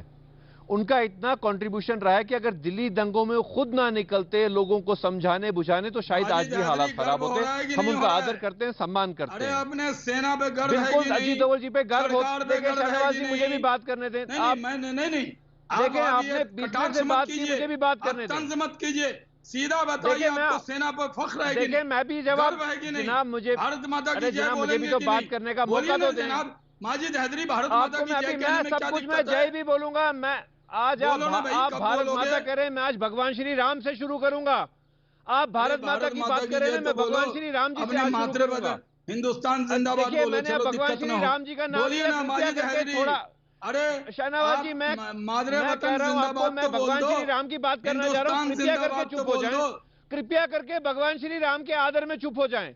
उनका इतना कंट्रीब्यूशन रहा है कि अगर दिल्ली दंगों में खुद ना निकलते लोगों को समझाने बुझाने तो शायद आज भी हालात खराब होते। हम उनका आदर करते हैं, सम्मान करते हैं। अपने सेना पे गर्व है बिल्कुल कि नहीं? अजीत दोवल जी पे गर्व हो। सरकार पे देखिए गर्व है शहनवाज कि जी मुझे नहीं? भी बात करने दें। नहीं आप नहीं देखिए आपने बीच में से बात की, मुझे भी बात करने दें। तंज मत कीजिए, सीधा बताइए देखिए आपको सेना पर फख्र है कि देखिए नहीं? मैं भी जवाब गर्व है कि नहीं? जनाब मुझे भारत माता की अरे जय जनाब मुझे भी बोलेंगे तो कि बात नहीं? करने का बोलिए मौका ना तो दें। जनाब। माजिद हैदरी भारत माता आपको की मैं जय अभी कहने मैं में सब क्या कुछ मैं दिक्कत है? जय भी बोलूंगा। मैं आज बोलो ना भाई, आप कब भारत बोलोगे? माता करें, मैं आज भगवान श्री राम से शुरू करूंगा। आप भारत माता की बात करें ना, मैं भगवान श्री राम जी से आज शुरू करूंगा। हिंदुस्तान जिंदाबाद देखिए बोलो, मैंने चलो भगवान दिक्कत श्री ना हो। राम जी का नाम बोलिए लिया, ना कृपया माजिद करके हैदरी। थोड़ा अरे शहनवाज जी मैं मादरे कह वतन रहा हूँ आपको, जिंदाबाद मैं तो बोल भगवान दो। श्री राम की बात करना चाह रहा हूँ। हिंदुस्तान कृपया करके जिंदाबाद तो चुप हो बोल जाएं, दो। कृपया करके भगवान श्री राम के आदर में चुप हो जाएं।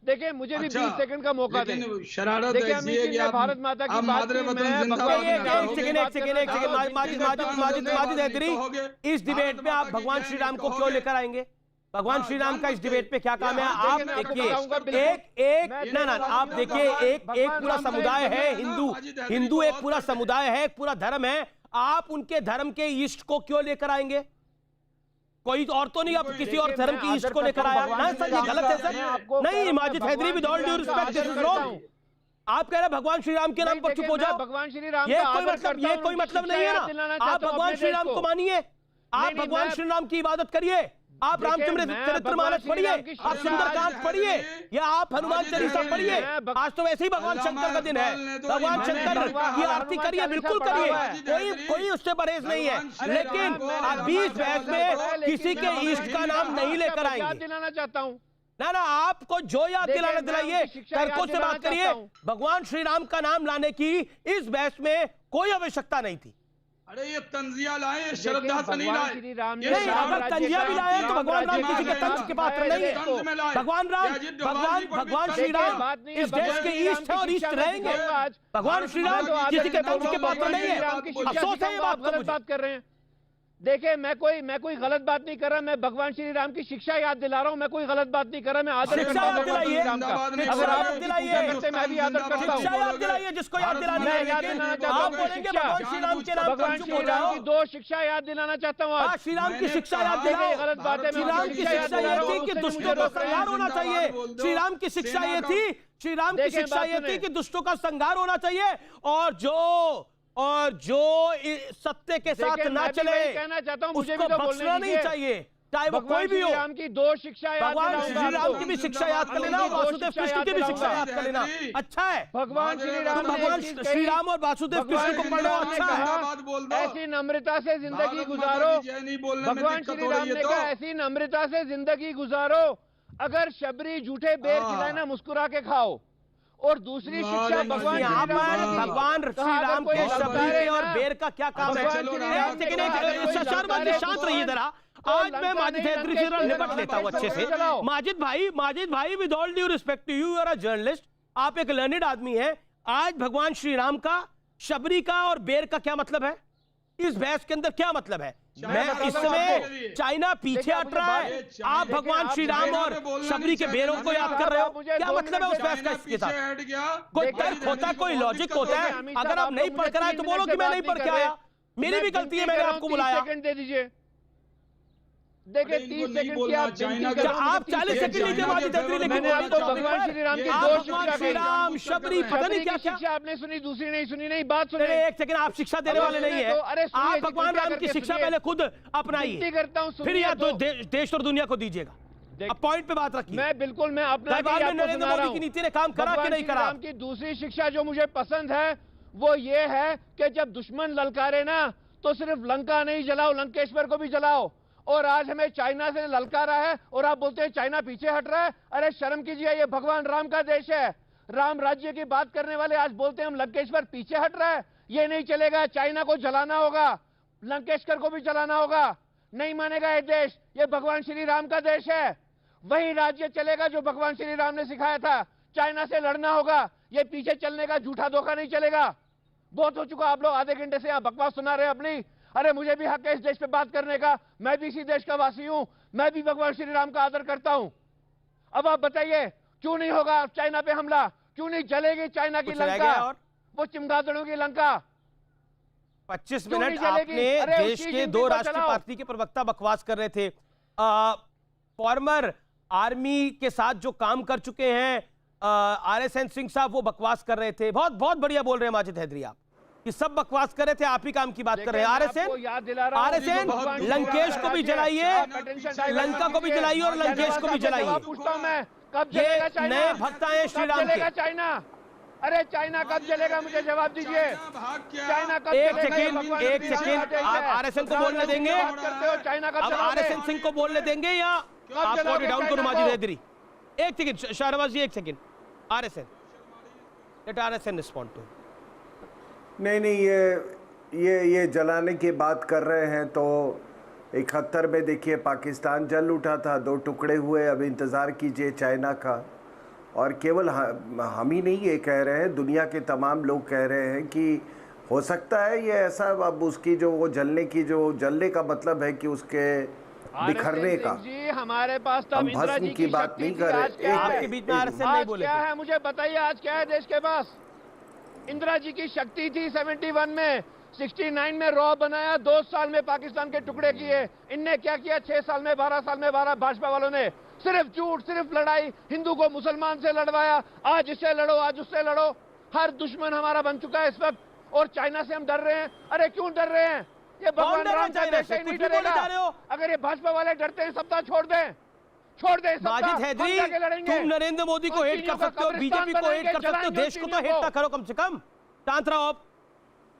देखिए मुझे भी 20 सेकंड का मौका दें। लेकिन शरारत देखिए ऐसी अमित है जी कि ने आप भारत माता की बात मादरे की, वतन मैं जिंदाबाद भगवान नहीं श्री राम कहोगे। की बात करना चाहता हूं। माजिद हैदरी, इस डिबेट में आप भगवान श्री राम को क्यों लेकर आएंगे? भगवान श्री राम का इस डिबेट पे क्या काम है? आप देखिए ना आप देखिए, एक पूरा समुदाय है हिंदू एक पूरा समुदाय है, एक पूरा धर्म है। आप उनके धर्म के ईष्ट को क्यों लेकर आएंगे? कोई और तो नहीं, आप किसी और धर्म की ईष्ट को लेकर आया ना सर, ये गलत है सर। नहीं Majid Haidari, with all due respect, this is wrong. आप कह रहे हैं भगवान श्री राम के नाम पर चुप हो जाओ, भगवान श्री राम ये कोई मतलब नहीं है ना। आप भगवान श्री राम को मानिए, आप भगवान श्री राम की इबादत करिए, आप रामचरितमानस पढ़िए, आप सुंदरकांड पढ़िए, या आप हनुमान चालीसा पढ़िए। आज तो वैसे ही भगवान शंकर का दिन है, भगवान शंकर की आरती करिए, बिल्कुल करिए, कोई उससे परहेज नहीं है। लेकिन आप 20 बहस में किसी के इष्ट का नाम नहीं लेकर आएंगे। दिलाना चाहता हूँ ना आपको जो याद दिलाना दिलाइए, तर्कों से बात करिए। भगवान श्री राम का नाम लाने की इस बहस में कोई आवश्यकता नहीं थी। अरे ये तंजिया लाए, ये श्रद्धा से नहीं लाए। नहीं, अगर तंजिया भी लाए तो भगवान राम किसी के तंज के पात्र नहीं है। भगवान श्री राम इस देश के ईष्ट है और ईष्ट रहेंगे। भगवान श्री राम किसी के तंज के पात्र नहीं है। अफसोस है ये बात का। गलत बात कर रहे हैं। देखिए मैं कोई गलत बात नहीं कर रहा, मैं भगवान श्री राम की शिक्षा याद दिला रहा हूं। मैं कोई गलत बात नहीं कर रहा, मैं आदर करता हूं भगवान श्री राम का। अगर आप दिलाइए, मैं भी आदर करता हूं। शिक्षा याद दिलाइए जिसको याद दिलानी है। लेकिन आप बोलेंगे भगवान श्री राम के नाम पर भगवान चुप श्री हो राम जाओ। की 2 शिक्षा याद दिलाना चाहता हूं आज। श्री राम की शिक्षा याद दिलाओ। गलत बात है। श्री राम की शिक्षा ये थी कि दुष्टों का संहार होना चाहिए। श्री राम की शिक्षा ये थी, श्री राम की शिक्षा ये थी कि दुष्टों का संहार होना चाहिए, और जो सत्य के साथ ना चले कहना चाहता हूं, मुझे उसको भी तो बख्शना नहीं चाहिए, चाहे वो कोई भी हो। राम की 2 शिक्षा याद भगवान श्री राम की भी शिक्षा याद कर लेना, वासुदेव कृष्ण की भी शिक्षा याद कर लेना। अच्छा है, भगवान श्री राम भगवान श्री राम और वासुदेव कृष्ण को पढ़ो, अच्छा है। ऐसी नम्रता से जिंदगी गुजारो। भगवान श्री राम ने कहा ऐसी नम्रता से जिंदगी गुजारो, अगर शबरी झूठे बेर खिलाए ना मुस्कुरा के खाओ। और दूसरी शिक्षा भगवान श्री राम के शबरी और बेर का क्या काम है? शर्मा जी शांत रहिए जरा। आज मैं माजिद हैदरी से निपट लेता हूँ अच्छे से। माजिद भाई with all due respect to you are a journalist, आप एक लर्निड आदमी हैं। आज भगवान श्री राम का शबरी का और बेर का क्या मतलब है? इस बहस के अंदर क्या मतलब है? मैं इस समय चाइना पीछे हट रहा है, आप भगवान श्री राम और शबरी के बेरों को याद कर रहे हो, क्या मतलब है उस बहस का इसके साथ? कोई तर्क होता है, कोई लॉजिक होता है। अगर आप नहीं पढ़ कर आए तो बोलो कि मैं नहीं पढ़ के आया, मेरी भी गलती है, मैंने आपको बुलाया। दे दीजिए। देखिए 30 सेकंड की आप 40 सेकंड लीजिए माजिद हैदरी, लेकिन मैंने आपको भगवान श्री राम की 2 भगवान श्री राम शबरी पता नहीं क्या क्या शिक्षा आपने सुनी, दूसरी नहीं सुनी। नहीं बात सुनिए, एक सेकंड, आप शिक्षा देने वाले नहीं है। आप भगवान राम की शिक्षा पहले खुद अपनाइए, करता हूँ फिर यह देश और दुनिया को दीजिएगा। अब पॉइंट पे बात रखिए। मैं बिल्कुल मैं अपना नरेंद्र मोदी की नीति ने काम करा कि नहीं करा? की दूसरी शिक्षा जो मुझे पसंद है वो ये है कि जब दुश्मन ललकारे ना तो सिर्फ लंका नहीं जलाओ, लंकेश्वर को भी जलाओ। और आज हमें चाइना से ललकारा है और आप बोलते हैं चाइना पीछे हट रहा है। अरे शर्म कीजिए, ये भगवान राम का देश है। राम राज्य की बात करने वाले आज बोलते हैं हम लंकेश्वर पीछे हट रहा है। ये नहीं चलेगा, चाइना को जलाना होगा, लंकेश्वर को भी जलाना होगा। नहीं मानेगा ये देश, ये भगवान श्री राम का देश है। वही राज्य चलेगा जो भगवान श्री राम ने सिखाया था। चाइना से लड़ना होगा, ये पीछे चलने का झूठा धोखा नहीं चलेगा। बहुत हो चुका, आप लोग आधे घंटे से यहाँ बकवास सुना रहे अपनी। अरे मुझे भी हक है इस देश पे बात करने का, मैं भी इसी देश का वासी हूं, मैं भी भगवान श्री राम का आदर करता हूं। अब आप बताइए क्यों नहीं होगा चाइना पे हमला, क्यों नहीं जलेगी चाइना की कुछ रह लंका, गया और? वो चिमगादड़ों की लंका। 25 क्यों नहीं मिनट जलेगी? आपने अरे देश उसकी के गिनती दो पर राष्ट्रीय चलाओ। पार्टी के प्रवक्ता बकवास कर रहे थे। फॉर्मर आर्मी के साथ जो काम कर चुके हैं RSN सिंह साहब, वो बकवास कर रहे थे। बहुत बहुत बढ़िया बोल रहे हैं माजिद हैदरी आप, कि सब बकवास कर रहे थे, आप ही काम की बात कर रहे हैं। RSN लंकेश को भी जलाइए, लंका को भी जलाइए और लंकेश को भी जलाइए। पूछता हूं मैं, कब ये जलेगा चाइना? नए भक्त आए श्री राम जलेगा के। चाइना? अरे चाइना कब जलेगा, मुझे जवाब दीजिए। चाइना कब एक जलेगा? ये सेकंड, भगवान एक की सेकंड, बात आप है। RSN को बोलने देंगे? बात करते हो, चाइना कब अब जलाओगे? RSN सिंह को बोलने देंगे या आप जलाओगे डाउन करो चाइना माजिद को? हैदरी? एक सेकंड शाहनवाज जी, एक second. RSN, let RSN respond to. नहीं, ये जलाने की बात कर रहे हैं तो 71 में देखिए पाकिस्तान जल उठा था, 2 टुकड़े हुए। अब इंतज़ार कीजिए चाइना का। और केवल हम ही नहीं ये कह रहे हैं, दुनिया के तमाम लोग कह रहे हैं कि हो सकता है ये ऐसा। अब उसकी जो वो जलने का मतलब है कि उसके बिखरने का। जी हमारे पास तो हम इंदिरा भस्म जी की बात शक्ति नहीं थी, कर रहे। आज क्या है? आपके बीच में RSN नहीं आज बोले क्या थे। है मुझे बताइए, आज क्या है देश के पास? इंदिरा जी की शक्ति थी 71 में, 69 में रॉ बनाया, 2 साल में पाकिस्तान के टुकड़े किए। इनने क्या किया 6 साल में, 12 साल में? भाजपा वालों ने सिर्फ झूठ, सिर्फ लड़ाई, हिंदू को मुसलमान से लड़वाया। आज इससे लड़ो, आज उससे लड़ो। हर दुश्मन हमारा बन चुका है इस वक्त। और चाइना से हम डर रहे हैं। अरे क्यों डर रहे हैं? ये भगवान डर रहे हैं राम का चाइना देश से? ही नहीं कुछ भी बोले डरेगा। जा रहे हो। अगर ये भाजपा वाले डरते हैं, सप्ताह छोड़ दें सप्ताह, माजिद हैदरी, हम जाके लड़ेंगे। तुम नरेंद्र मोदी को हेट कर सकते हो, बीजेपी को हेट कर सकते हो, देश को तो हेट ना करो कम से कम। शांत रहो आप।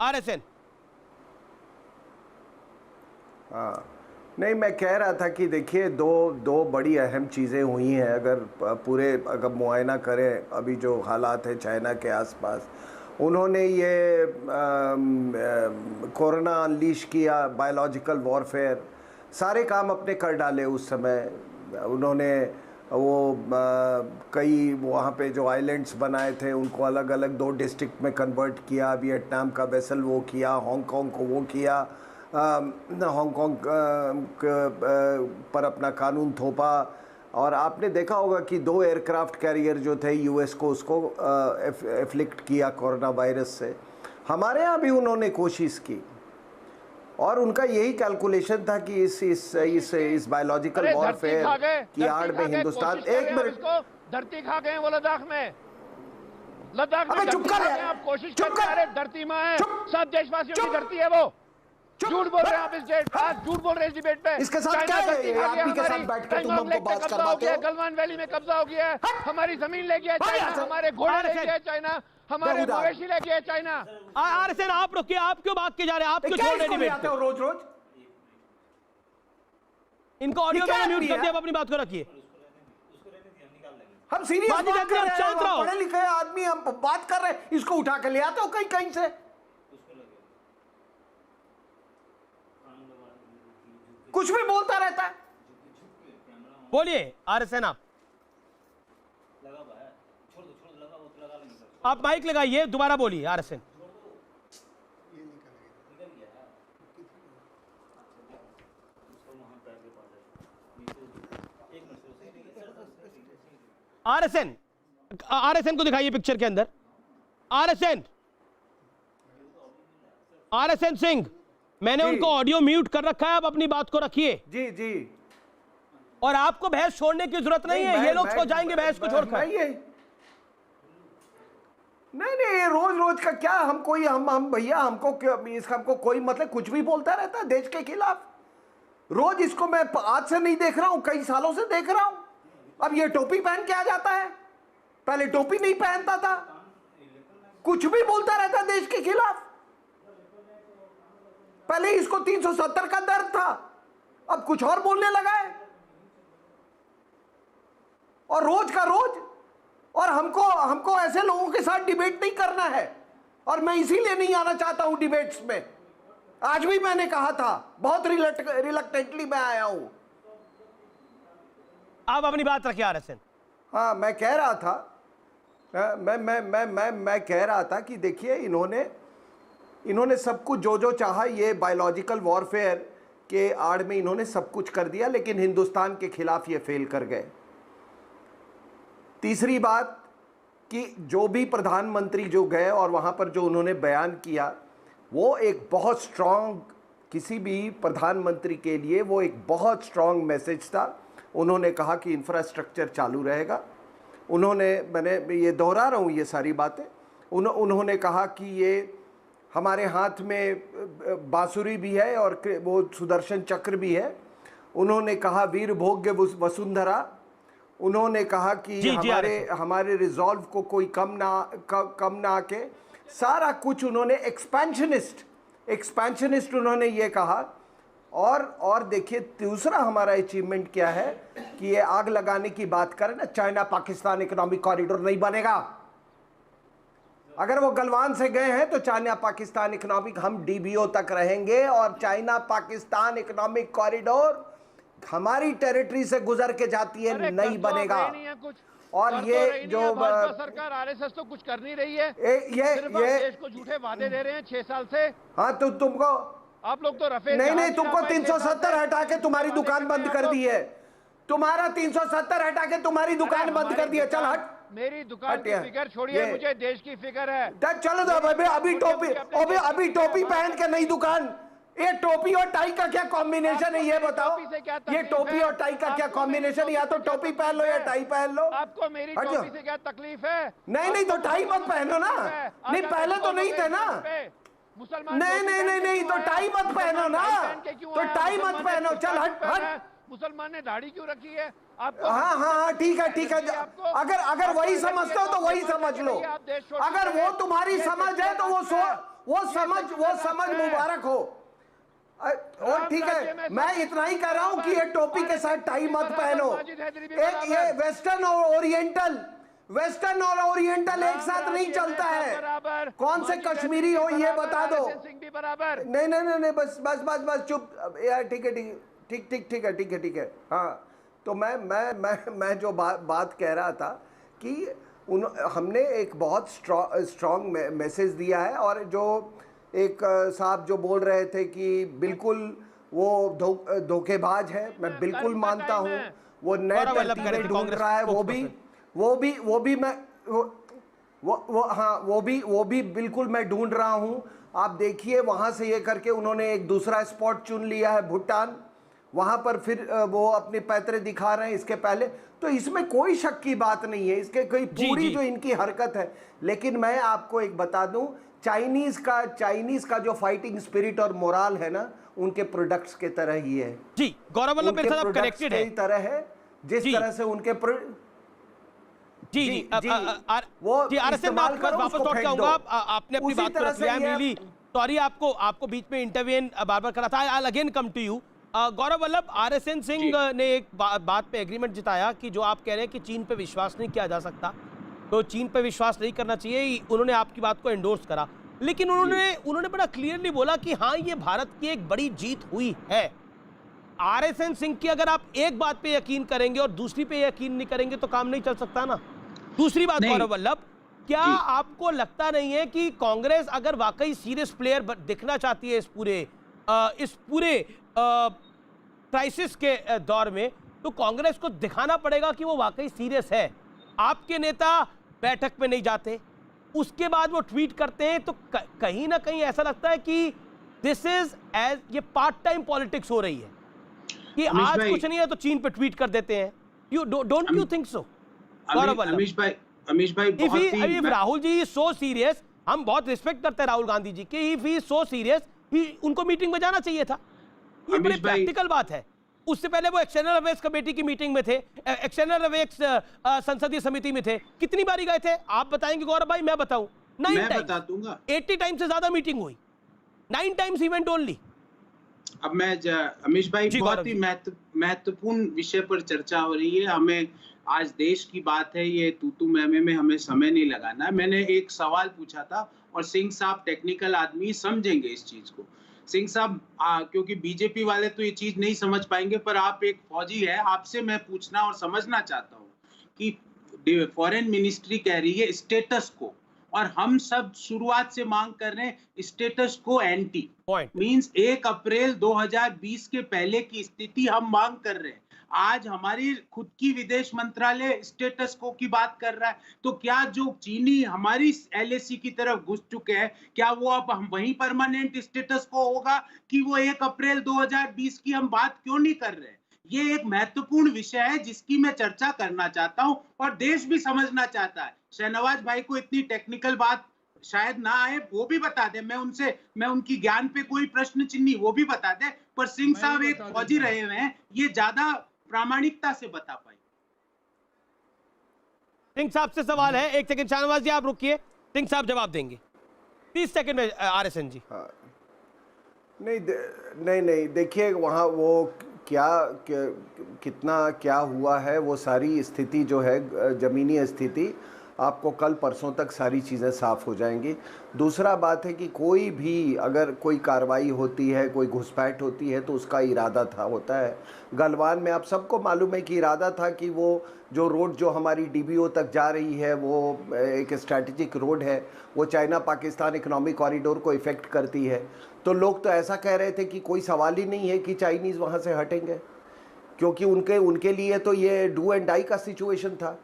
RSN। हाँ, नहीं, मैं कह रहा था कि देखिए दो बड़ी अहम चीज़ें हुई हैं। अगर मुआयना करें अभी जो हालात है चाइना के आसपास, उन्होंने ये कोरोना अनलीश किया, बायोलॉजिकल वॉरफेयर, सारे काम अपने कर डाले उस समय। उन्होंने कई वहाँ पे जो आइलैंड्स बनाए थे उनको अलग अलग 2 डिस्ट्रिक्ट में कन्वर्ट किया। वियतनाम का वेसल वो किया, हांगकांग को वो किया, हांगकांग पर अपना कानून थोपा। और आपने देखा होगा कि 2 एयरक्राफ्ट कैरियर जो थे US को, उसको एफ्लिक्ट किया कोरोना वायरस से। हमारे यहाँ भी उन्होंने कोशिश की और उनका यही कैलकुलेशन था कि इस बायोलॉजिकल वॉरफेयर की आड़ में हिंदुस्तान। 1 मिनट, धरती खा गए वो लद्दाख में चुप कर रहे हैं आप कोशिश कर रहे हैं। धरती माँ है, सब देशवासियों की धरती है वो। झूठ बोल रहे हैं आप इस डेट, आज झूठ बोल रहे हैं इस डिबेट पे। इसके साथ क्या है? आदमी के साथ बैठ कर तुम हमको बात करवाते हो। गलवान वैली में कब्जा हो गया है, हमारी जमीन ले गया चाइना, हमारे घोड़े ले गया चाइना, हमारे मवेशी ले गया चाइना। RSN आप रुकिए, आप क्यों भाग के जा रहे हैं? आप क्यों छोड़ रहे हैं डिबेट को? रोज इनको ऑडियो में म्यूट कर दिया, आप अपनी बात को रखिए। हम सीरियस माजिद बात हैदरी, कर आप रहे शांत हैं, रहो। पढ़े लिखे आदमी, हम बात कर रहे हैं, इसको उठा के ले आते हो कहीं से। कुछ भी बोलता रहता है। बोलिए RSN आप माइक लगाइए, दोबारा बोलिए RSN। RSN को दिखाइए पिक्चर के अंदर। RSN सिंह, मैंने उनको ऑडियो म्यूट कर रखा है, आप अपनी बात को रखिए। जी। और आपको बहस छोड़ने की जरूरत नहीं है, ये लोग सो जाएंगे बहस को छोड़कर। नहीं, ये रोज का क्या, हम भैया, हमको कोई मतलब कुछ भी बोलता रहता है देश के खिलाफ। रोज इसको मैं आज से नहीं देख रहा हूं, कई सालों से देख रहा हूं। अब ये टोपी पहन के आ जाता है, पहले टोपी नहीं पहनता था, कुछ भी बोलता रहता है देश के खिलाफ। पहले इसको 370 का दर्द था, अब कुछ और बोलने लगा है। और रोज का रोज। और हमको ऐसे लोगों के साथ डिबेट नहीं करना है, और मैं इसीलिए नहीं आना चाहता हूं डिबेट्स में। आज भी मैंने कहा था, बहुत रिलक्टेंटली मैं आया हूं। आप अपनी बात रखिए RSN। हाँ, मैं कह रहा था, मैं कह रहा था कि देखिए इन्होंने सब कुछ जो चाहा, ये बायोलॉजिकल वॉरफेयर के आड़ में इन्होंने सब कुछ कर दिया, लेकिन हिंदुस्तान के खिलाफ ये फेल कर गए। तीसरी बात कि जो भी प्रधानमंत्री जो गए और वहाँ पर जो उन्होंने बयान किया, वो एक बहुत स्ट्रांग, किसी भी प्रधानमंत्री के लिए वो एक बहुत स्ट्रांग मैसेज था। उन्होंने कहा कि इंफ्रास्ट्रक्चर चालू रहेगा। मैंने ये दोहरा रहा हूँ ये सारी बातें। उन्होंने कहा कि ये हमारे हाथ में बांसुरी भी है और वो सुदर्शन चक्र भी है। उन्होंने कहा वीर भोग्य वसुंधरा। उन्होंने कहा कि हमारे रिजॉल्व को कोई कम ना आके, सारा कुछ उन्होंने एक्सपेंशनिस्ट उन्होंने ये कहा। और देखिए दूसरा हमारा अचीवमेंट क्या है कि ये आग लगाने की बात करें ना, चाइना पाकिस्तान इकोनॉमिक कॉरिडोर नहीं बनेगा। अगर वो गलवान से गए हैं तो चाइना पाकिस्तान इकोनॉमिक, हम डीबीओ तक रहेंगे और चाइना पाकिस्तान इकोनॉमिक कॉरिडोर हमारी टेरिटरी से गुजर के जाती है, नहीं बनेगा। और ये जो सरकार आरएसएस तो कुछ कर नहीं रही है, ये देश को झूठे वादे दे रहे हैं 6 साल से। हाँ तो तुमको, आप लोग तो रफेल नहीं तुमको 370 हटा के तुम्हारी दुकान बंद कर दी है। तुम्हारा 370 हटा के तुम्हारी दुकान बंद कर दी है। चल हट, मेरी दुकान की फिक्र छोड़िए, मुझे देश की फिक्र है। चलो अभी टोपी पहन के नई दुकान, ये टोपी और टाई का क्या कॉम्बिनेशन है ये बताओ। ये टोपी और टाई का क्या कॉम्बिनेशन है? या तो टोपी पहन लो या टाई पहन लो। आपको मेरी टोपी से क्या तकलीफ है? नहीं तो टाई मत पहनो ना। नहीं पहले तो नहीं थे ना। मुसलमान नहीं तो टाई मत पहनो ना, तो टाई मत पहनो। चल हट। मुसलमान ने दाढ़ी क्यों रखी है? आपको हाँ ठीक है। अगर वही समझते हो तो वही समझ लो। अगर वो तुम्हारी समझ है तो वो समझ मुबारक हो। और ठीक है, मैं इतना ही कह रहा हूं कि ये टोपी के साथ टाई मत पहनो। ये वेस्टर्न और ओरिएंटल एक साथ नहीं चलता है। कौन से कश्मीरी हो ये बता दो। नहीं बस चुप यार। ठीक है। हाँ तो मैं जो बात कह रहा था कि हमने एक बहुत स्ट्रॉन्ग मैसेज दिया है। और जो एक साहब जो बोल रहे थे कि बिल्कुल वो धोखेबाज है, मैं बिल्कुल मानता हूँ। वो नए तरीके ढूंढ रहा है। वो भी बिल्कुल मैं ढूंढ रहा हूँ। आप देखिए वहाँ से ये करके उन्होंने एक दूसरा स्पॉट चुन लिया है, भूटान। वहाँ पर फिर वो अपने पैतरे दिखा रहे हैं इसके पहले। तो इसमें कोई शक की बात नहीं है, इसके कोई पूरी जो इनकी हरकत है। लेकिन मैं आपको एक बता दूं, चाइनीज का जो फाइटिंग स्पिरिट और मोरल है ना, उनके प्रोडक्ट्स के तरह ही है। जी गौरव वल्लभ मेरे साथ कनेक्टेड है, तरह है जिस तरह से उनके जी आरएसएन में आपके पास वापस लौट के आऊंगा। आपने अपनी बात को रख लिया। सॉरी आपको बीच में इंटरवेन बार करा था। I again come to you Gaurav Vallabh. RSN Singh ने एक बात पे एग्रीमेंट जताया कि जो आप कह रहे हैं कि चीन पे विश्वास नहीं किया जा सकता, तो चीन पे विश्वास नहीं करना चाहिए। उन्होंने आपकी बात को एंडोर्स करा, लेकिन उन्होंने बड़ा क्लियरली बोला कि हाँ ये भारत की एक बड़ी जीत हुई है। आरएसएन सिंह की अगर आप एक बात पे यकीन करेंगे और दूसरी पे यकीन नहीं करेंगे तो काम नहीं चल सकता ना। दूसरी बात गौरव वल्लभ, क्या आपको लगता नहीं है कि कांग्रेस अगर वाकई सीरियस प्लेयर दिखना चाहती है इस पूरे क्राइसिस के दौर में, तो कांग्रेस को दिखाना पड़ेगा कि वो वाकई सीरियस है। आपके नेता बैठक में नहीं जाते, उसके बाद वो ट्वीट करते हैं, तो कहीं ना कहीं ऐसा लगता है कि दिस इज एज ये पार्ट टाइम पॉलिटिक्स हो रही है कि आज कुछ नहीं है तो चीन पे ट्वीट कर देते हैं। Don't you think so Gaurav Vallabh? Amish भाई if Rahul ji so serious, हम बहुत रिस्पेक्ट करते हैं राहुल गांधी जी के, इफ ही सो सीरियस उनको मीटिंग में जाना चाहिए था। ये बड़ी प्रैक्टिकल बात है। उससे पहले वो एक्सटर्नल अफेयर्स कमेटी की मीटिंग में थे, एक्सटर्नल अफेयर्स संसदीय समिति में थे। कितनी बारी गए थे आप बताएंगे गौरव भाई? मैं बताऊं 9 टाइम्स, 80 टाइम्स से ज्यादा मीटिंग हुई, 9 टाइम्स इवेंट ओनली। अब मैं अमीश भाई बहुत ही महत्वपूर्ण विषय पर चर्चा हो रही है। हमें आज देश की बात है, ये तू में हमें समय नहीं लगाना है। मैंने एक सवाल पूछा था और सिंह साहब टेक्निकल आदमी समझेंगे इस चीज को। सिंह साहब क्योंकि बीजेपी वाले तो ये चीज नहीं समझ पाएंगे, पर आप एक फौजी है, आपसे मैं पूछना और समझना चाहता हूँ कि फॉरेन मिनिस्ट्री कह रही है स्टेटस को, और हम सब शुरुआत से मांग कर रहे हैं स्टेटस को एंटी, मींस 1 अप्रैल 2020 के पहले की स्थिति हम मांग कर रहे हैं। आज हमारी खुद की विदेश मंत्रालय स्टेटस को की बात कर रहा है। तो क्या जो चीनी हमारी LAC की तरफ घुस चुके हैं, क्या वो अब हम वहीं परमानेंट स्टेटस को होगा कि वो 1 अप्रैल 2020 की हम बात क्यों नहीं कर रहे? ये एक महत्वपूर्ण विषय है जिसकी मैं चर्चा करना चाहता हूं और देश भी समझना चाहता है। शहनवाज भाई को इतनी टेक्निकल बात शायद ना आए, वो भी बता दे। मैं उनकी ज्ञान पे कोई प्रश्न चिन्ह वो भी बता दे, पर सिंह साहब एक फौजी रहे हुए हैं, ये ज्यादा प्रामाणिकता से बता पाए। सिंह साहब से सवाल है, एक सेकंड शाहनवाज जी आप रुकिए, सिंह साहब जवाब देंगे 30 सेकंड में। RSN जी। हाँ। नहीं देखिए, वहाँ वो कितना क्या हुआ है, वो सारी स्थिति जो है, ज़मीनी स्थिति आपको कल परसों तक सारी चीज़ें साफ़ हो जाएंगी। दूसरा बात है कि कोई भी अगर कोई कार्रवाई होती है, कोई घुसपैठ होती है, तो उसका इरादा होता है। गलवान में आप सबको मालूम है कि इरादा था कि वो जो रोड जो हमारी DBO तक जा रही है, वो एक स्ट्रैटेजिक रोड है, वो चाइना पाकिस्तान इकोनॉमिक कॉरिडोर को इफ़ेक्ट करती है। तो लोग तो ऐसा कह रहे थे कि कोई सवाल ही नहीं है कि चाइनीज़ वहाँ से हटेंगे, क्योंकि उनके लिए तो ये डू एंड डाई का सिचुएशन था।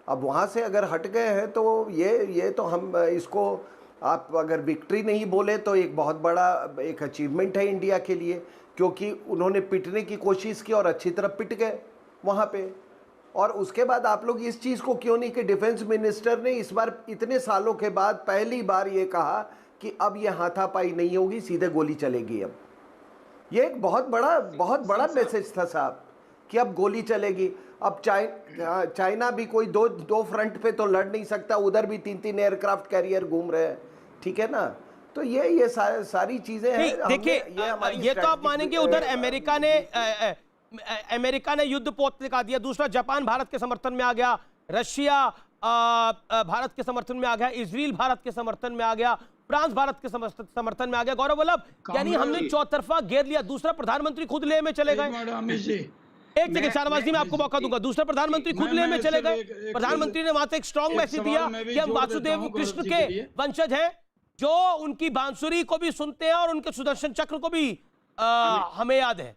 अब वहाँ से अगर हट गए हैं तो ये तो हम इसको, आप अगर विक्ट्री नहीं बोले तो एक बहुत बड़ा एक अचीवमेंट है इंडिया के लिए, क्योंकि उन्होंने पिटने की कोशिश की और अच्छी तरह पिट गए वहाँ पे। और उसके बाद आप लोग इस चीज़ को क्यों नहीं कि डिफेंस मिनिस्टर ने इस बार इतने सालों के बाद पहली बार ये कहा कि अब ये हाथापाई नहीं होगी, सीधे गोली चलेगी। अब ये एक बहुत बड़ा मैसेज था साहब कि अब गोली चलेगी। अब चाइना भी कोई दो फ्रंट पे तो लड़ नहीं सकता, उधर भी 3-3 एयरक्राफ्ट कैरियर घूम रहे हैं, ठीक है ना। तो ये सारी चीजें हैं। देखिए ये तो आप मानेंगे, उधर अमेरिका ने युद्ध पोत दिखा दिया, दूसरा जापान भारत के समर्थन में आ गया, रशिया भारत के समर्थन में आ गया, इजराइल भारत के समर्थन में आ गया, फ्रांस भारत के समर्थन में आ गया। गौरव वल्लभ, यानी हमने चौतरफा घेर लिया। दूसरा प्रधानमंत्री खुद लेह में चले गए। एक सेकंड शाहनवाज जी, मैं आपको मौका दूंगा। दूसरा प्रधानमंत्री खुद लेह में चले गए। प्रधानमंत्री ने वहां से एक स्ट्रॉन्ग मैसेज दिया कि हम वासुदेव कृष्ण के वंशज हैं, जो उनकी बांसुरी को भी सुनते हैं और उनके सुदर्शन चक्र को भी हमें याद है।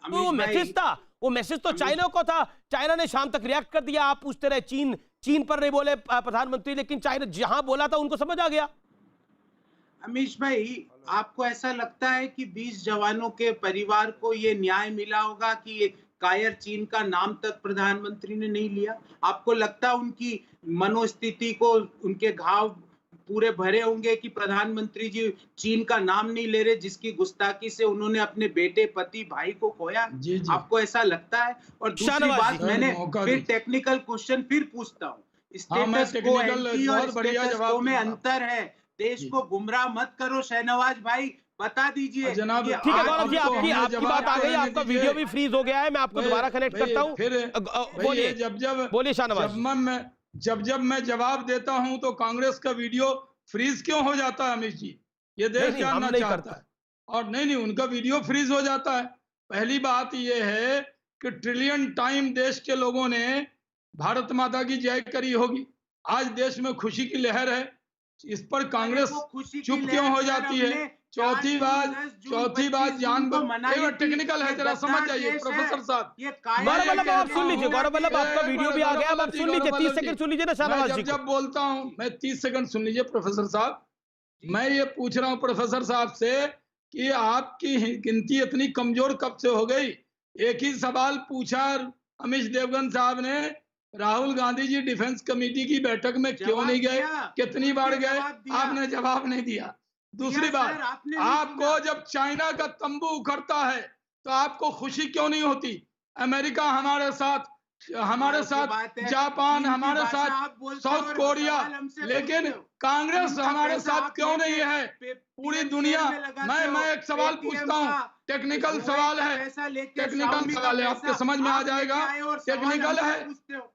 तो वो मैसेज था, वो मैसेज तो चाइना को था। चाइना ने शाम तक रिएक्ट कर दिया। आप पूछते रहे चीन पर नहीं बोले प्रधानमंत्री, लेकिन चाइना जहां बोला था उनको समझ आ गया। अमीश भाई, आपको ऐसा लगता है कि 20 जवानों के परिवार को ये न्याय मिला होगा कि ये कायर चीन का नाम तक प्रधानमंत्री ने नहीं लिया? आपको लगता उनकी मनोस्थिति को, उनके घाव पूरे भरे होंगे कि प्रधानमंत्री जी चीन का नाम नहीं ले रहे, जिसकी गुस्ताखी से उन्होंने अपने बेटे, पति, भाई को खोया? आपको ऐसा लगता है? और दूसरी बात, मैंने फिर टेक्निकल क्वेश्चन फिर पूछता हूँ, स्टेटस को और स्टेटस को में अंतर है। देश को गुमराह मत करो शहनवाज भाई, बता दीजिए। जनाब, ठीक है गौरव जी, आपकी बात आ गई, आपका वीडियो भी फ्रीज हो गया है, मैं आपको दोबारा कनेक्ट करता हूं। फिर बोलिए शाहनवाज। जब मैं जवाब देता हूं तो कांग्रेस का वीडियो फ्रीज क्यों हो जाता है अमित जी? ये देश जानना चाहता है। और नहीं, उनका वीडियो फ्रीज हो जाता है। पहली बात ये है कि ट्रिलियन टाइम देश के लोगों ने भारत माता की जय करी होगी। आज देश में खुशी की लहर है, इस पर कांग्रेस चुप क्यों हो जाती है? चौथी बात टेक्निकल है, जरा समझ जाइए प्रोफेसर साहब। गौरव वल्लभ आप सुन लीजिए, गौरव वल्लभ आपका वीडियो भी आ गया, आप सुन लीजिए, 30 सेकंड सुन लीजिए ना शाहनवाज जी। जब बोलता हूं मैं 30 सेकंड सुन लीजिए प्रोफेसर साहब। मैं ये पूछ रहा हूं प्रोफेसर साहब से कि आपकी गिनती इतनी कमजोर कब से हो गई? एक ही सवाल पूछा अमीश देवगन साहब ने, राहुल गांधी जी डिफेंस कमेटी की बैठक में क्यों नहीं गए, कितनी बार गए? आपने जवाब नहीं दिया। दूसरी बात, आपको जब चाइना का तंबू उखड़ता है तो आपको खुशी क्यों नहीं होती? अमेरिका हमारे साथ, जापान हमारे साथ, साउथ कोरिया, लेकिन कांग्रेस हमारे साथ क्यों नहीं है? पूरी दुनिया। मैं एक सवाल पूछता हूँ, टेक्निकल सवाल है, आपके समझ में आ जाएगा। टेक्निकल है,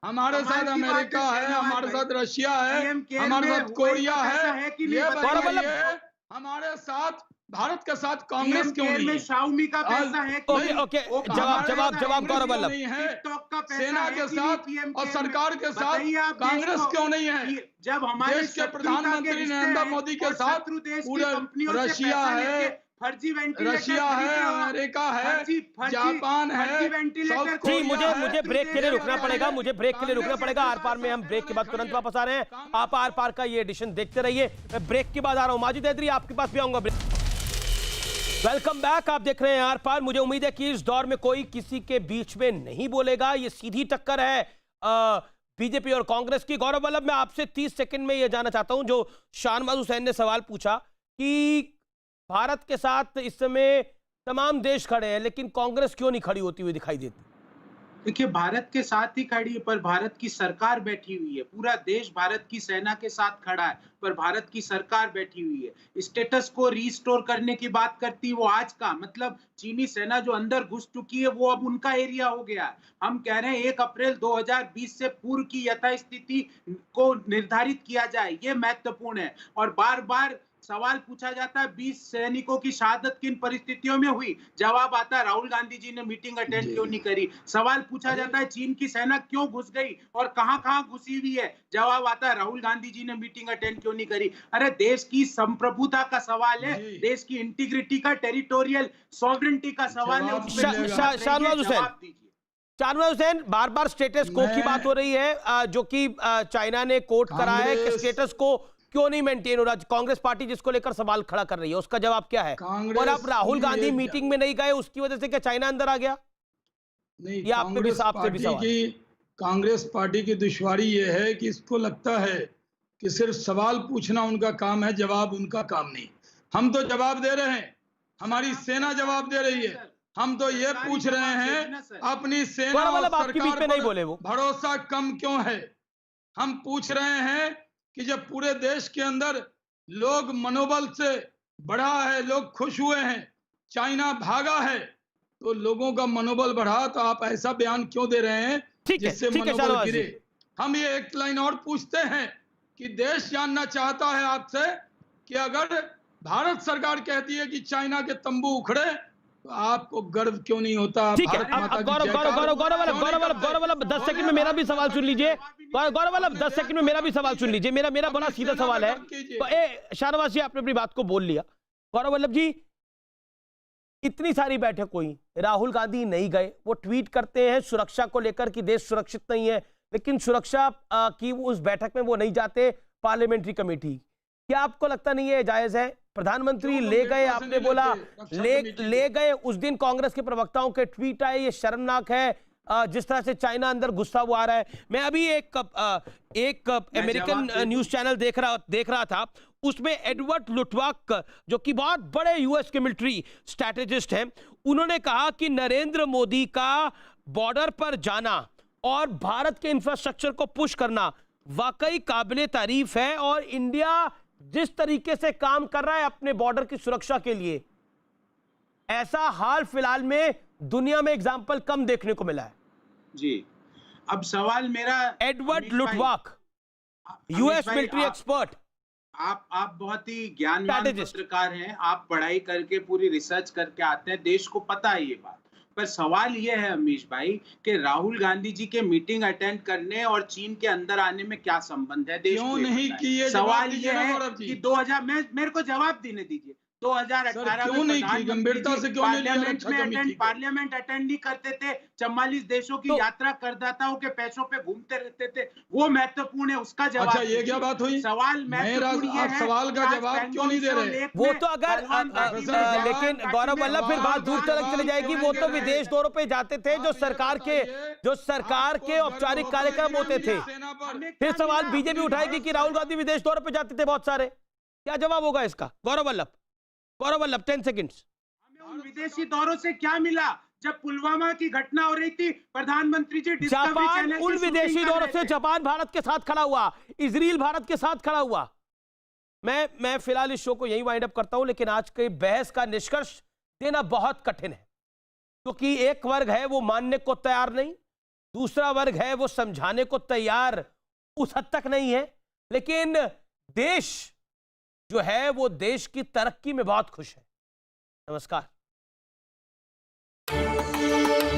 हमारे साथ अमेरिका है, हमारे साथ रशिया है, हमारे साथ कोरिया है, ये बताइए हमारे साथ भारत के साथ कांग्रेस क्यों नहीं है? शाओमी का पैसा है कि ओके जवाब गौरव वल्लभ। सेना के साथ और सरकार के साथ कांग्रेस क्यों नहीं है? जब हमारे देश के प्रधानमंत्री नरेंद्र मोदी के साथ पूरे रशिया है, फर्जी वेंटिलेटर रशिया है, अमेरिका है, जापान है, वेंटिलेटर। जी, मुझे ब्रेक के लिए रुकना पड़ेगा, मुझे ब्रेक के लिए रुकना पड़ेगा। आर पार में हम ब्रेक के बाद तुरंत वापस आ रहे हैं। आप आर पार का ये एडिशन देखते रहिए, मैं ब्रेक के बाद आ रहा हूं। माजिद हैदरी आपके पास भी आऊंगा। वेलकम बैक, आप देख रहे हैं आर पार। मुझे उम्मीद है कि इस दौर में कोई किसी के बीच में नहीं बोलेगा। ये सीधी टक्कर है बीजेपी और कांग्रेस की। गौरव वल्लभ, मैं आपसे 30 सेकंड में ये जानना चाहता हूं, जो शाहनवाज हुसैन ने सवाल पूछा कि भारत के साथ इस समय तमाम देश खड़े हैं, लेकिन कांग्रेस क्यों नहीं खड़ी होती हुई दिखाई देती? देखिए, भारत के साथ ही खड़ी है, पर भारत की सरकार बैठी हुई है। पूरा देश भारत की सेना के साथ खड़ा है, पर भारत की सरकार बैठी हुई है। स्टेटस को रीस्टोर करने की बात करती है वो आज का, मतलब चीनी सेना जो अंदर घुस चुकी है वो अब उनका एरिया हो गया है। हम कह रहे हैं 1 अप्रैल 2020 से पूर्व की यथास्थिति को निर्धारित किया जाए, ये महत्वपूर्ण है। और बार बार सवाल पूछा जाता है 20 सैनिकों की शहादत किन परिस्थितियों में हुई, जवाब आता है राहुल गांधी जी ने मीटिंग अटेंड क्यों नहीं करी। सवाल पूछा जाता है चीन की सेना क्यों घुस गई और कहां घुसी हुई है, जवाब आता है राहुल गांधी जी ने मीटिंग अटेंड क्यों नहीं करी। अरे देश की संप्रभुता का सवाल है, देश की इंटीग्रिटी का, टेरिटोरियल सॉवरेनिटी का सवाल है। शाहनवाज हुसैन, बार बार स्टेटस को की बात हो रही है, जो कि चाइना ने कोट करा है कि स्टेटस को क्यों नहीं मेंटेन हो रहा। कांग्रेस पार्टी जिसको लेकर सवाल खड़ा कर रही है, उसका जवाब क्या है? और आप राहुल गांधी मीटिंग में नहीं गए, उसकी वजह से क्या चाइना अंदर आ गया? नहीं, ये आपसे भी सवाल। कांग्रेस पार्टी की दुश्वारी ये है कि इसको लगता है कि सिर्फ सवाल पूछना उनका काम है, जवाब उनका काम नहीं। हम तो जवाब दे रहे हैं, हमारी सेना जवाब दे रही है। हम तो ये पूछ रहे हैं अपनी सेना और सरकार पर भरोसा कम क्यों है। हम पूछ रहे हैं कि जब पूरे देश के अंदर लोग मनोबल से बढ़ा है, लोग खुश हुए हैं, चाइना भागा है, तो लोगों का मनोबल बढ़ा, तो आप ऐसा बयान क्यों दे रहे हैं जिससे मनोबल गिरे। हम ये एक लाइन और पूछते हैं कि देश जानना चाहता है आपसे कि अगर भारत सरकार कहती है कि चाइना के तंबू उखड़े, तो आपको गर्व क्यों नहीं होता? ठीक है, गौरव वल्लभ 10 सेकंड में मेरा भी सवाल सुन लीजिए। गौरव वल्लभ 10 सेकंड में मेरा भी सवाल सुन लीजिए। मेरा बड़ा सीधा सवाल है। शाहनवाज जी, आपने अपनी बात को बोल लिया। गौरव वल्लभ जी, इतनी सारी बैठक हुई, राहुल गांधी नहीं गए। वो ट्वीट करते हैं सुरक्षा को लेकर कि देश सुरक्षित नहीं है, लेकिन सुरक्षा की उस बैठक में वो नहीं जाते, पार्लियामेंट्री कमेटी। क्या आपको लगता नहीं है जायज है? प्रधानमंत्री ले गए, आपने बोला ले गए, उस दिन कांग्रेस के प्रवक्ताओं के ट्वीट आए, ये शर्मनाक है जिस तरह से चाइना अंदर गुस्सा हुआ आ रहा है। मैं अभी एक अमेरिकन न्यूज चैनल देख रहा था, उसमें एडवर्ड लुटवाक, जो कि बहुत बड़े यूएस के मिलिट्री स्ट्रैटेजिस्ट हैं, उन्होंने कहा कि नरेंद्र मोदी का बॉर्डर पर जाना और भारत के इंफ्रास्ट्रक्चर को पुश करना वाकई काबिले तारीफ है, और इंडिया जिस तरीके से काम कर रहा है अपने बॉर्डर की सुरक्षा के लिए, ऐसा हाल फिलहाल में दुनिया में एग्जाम्पल कम देखने को मिला है। जी, अब सवाल मेरा, एडवर्ड लुटवाक, यूएस मिलिट्री एक्सपर्ट, आप बहुत ही ज्ञानवान पत्रकार हैं, आप पढ़ाई करके पूरी रिसर्च करके आते हैं, देश को पता है ये बात। पर सवाल ये है अमीश भाई कि राहुल गांधी जी के मीटिंग अटेंड करने और चीन के अंदर आने में क्या संबंध है? देश क्यों नहीं किए? सवाल ये है कि 2000 में, मेरे को जवाब देने दीजिए, 2018 में पार्लियामेंट अटेंड नहीं करते थे, 44 देशों की यात्रा करदाताओं के पैसों पे घूमते रहते थे, वो महत्वपूर्ण है, उसका जवाब। अच्छा, ये क्या बात हुई? सवाल सवाल का जवाब क्यों नहीं दे रहे? वो तो अगर लेकिन गौरव वल्लभ, फिर बात दूर तक चली जाएगी। वो तो विदेश दौरों पे जाते थे, जो सरकार के औपचारिक कार्यक्रम होते थे। फिर सवाल बीजेपी उठाएगी कि राहुल गांधी विदेश दौरों पे जाते थे बहुत सारे। क्या जवाब होगा इसका? गौरव वल्लभ 10 सेकंड्स। हमें विदेशी दौरों से क्या मिला? जब पुलवामा की घटना हो रही थी, प्रधानमंत्री जी डिस्कवरी चैनल उन विदेशी दौरों से जापान भारत के साथ खड़ा हुआ, इजराइल भारत के साथ खड़ा हुआ। मैं फिलहाल इस शो को यही वाइंड अप करता हूं, लेकिन आज के बहस का निष्कर्ष देना बहुत कठिन है, क्योंकि एक वर्ग है वो मानने को तैयार नहीं, दूसरा वर्ग है वो समझाने को तैयार उस हद तक नहीं है। लेकिन देश जो है वो देश की तरक्की में बहुत खुश है। नमस्कार।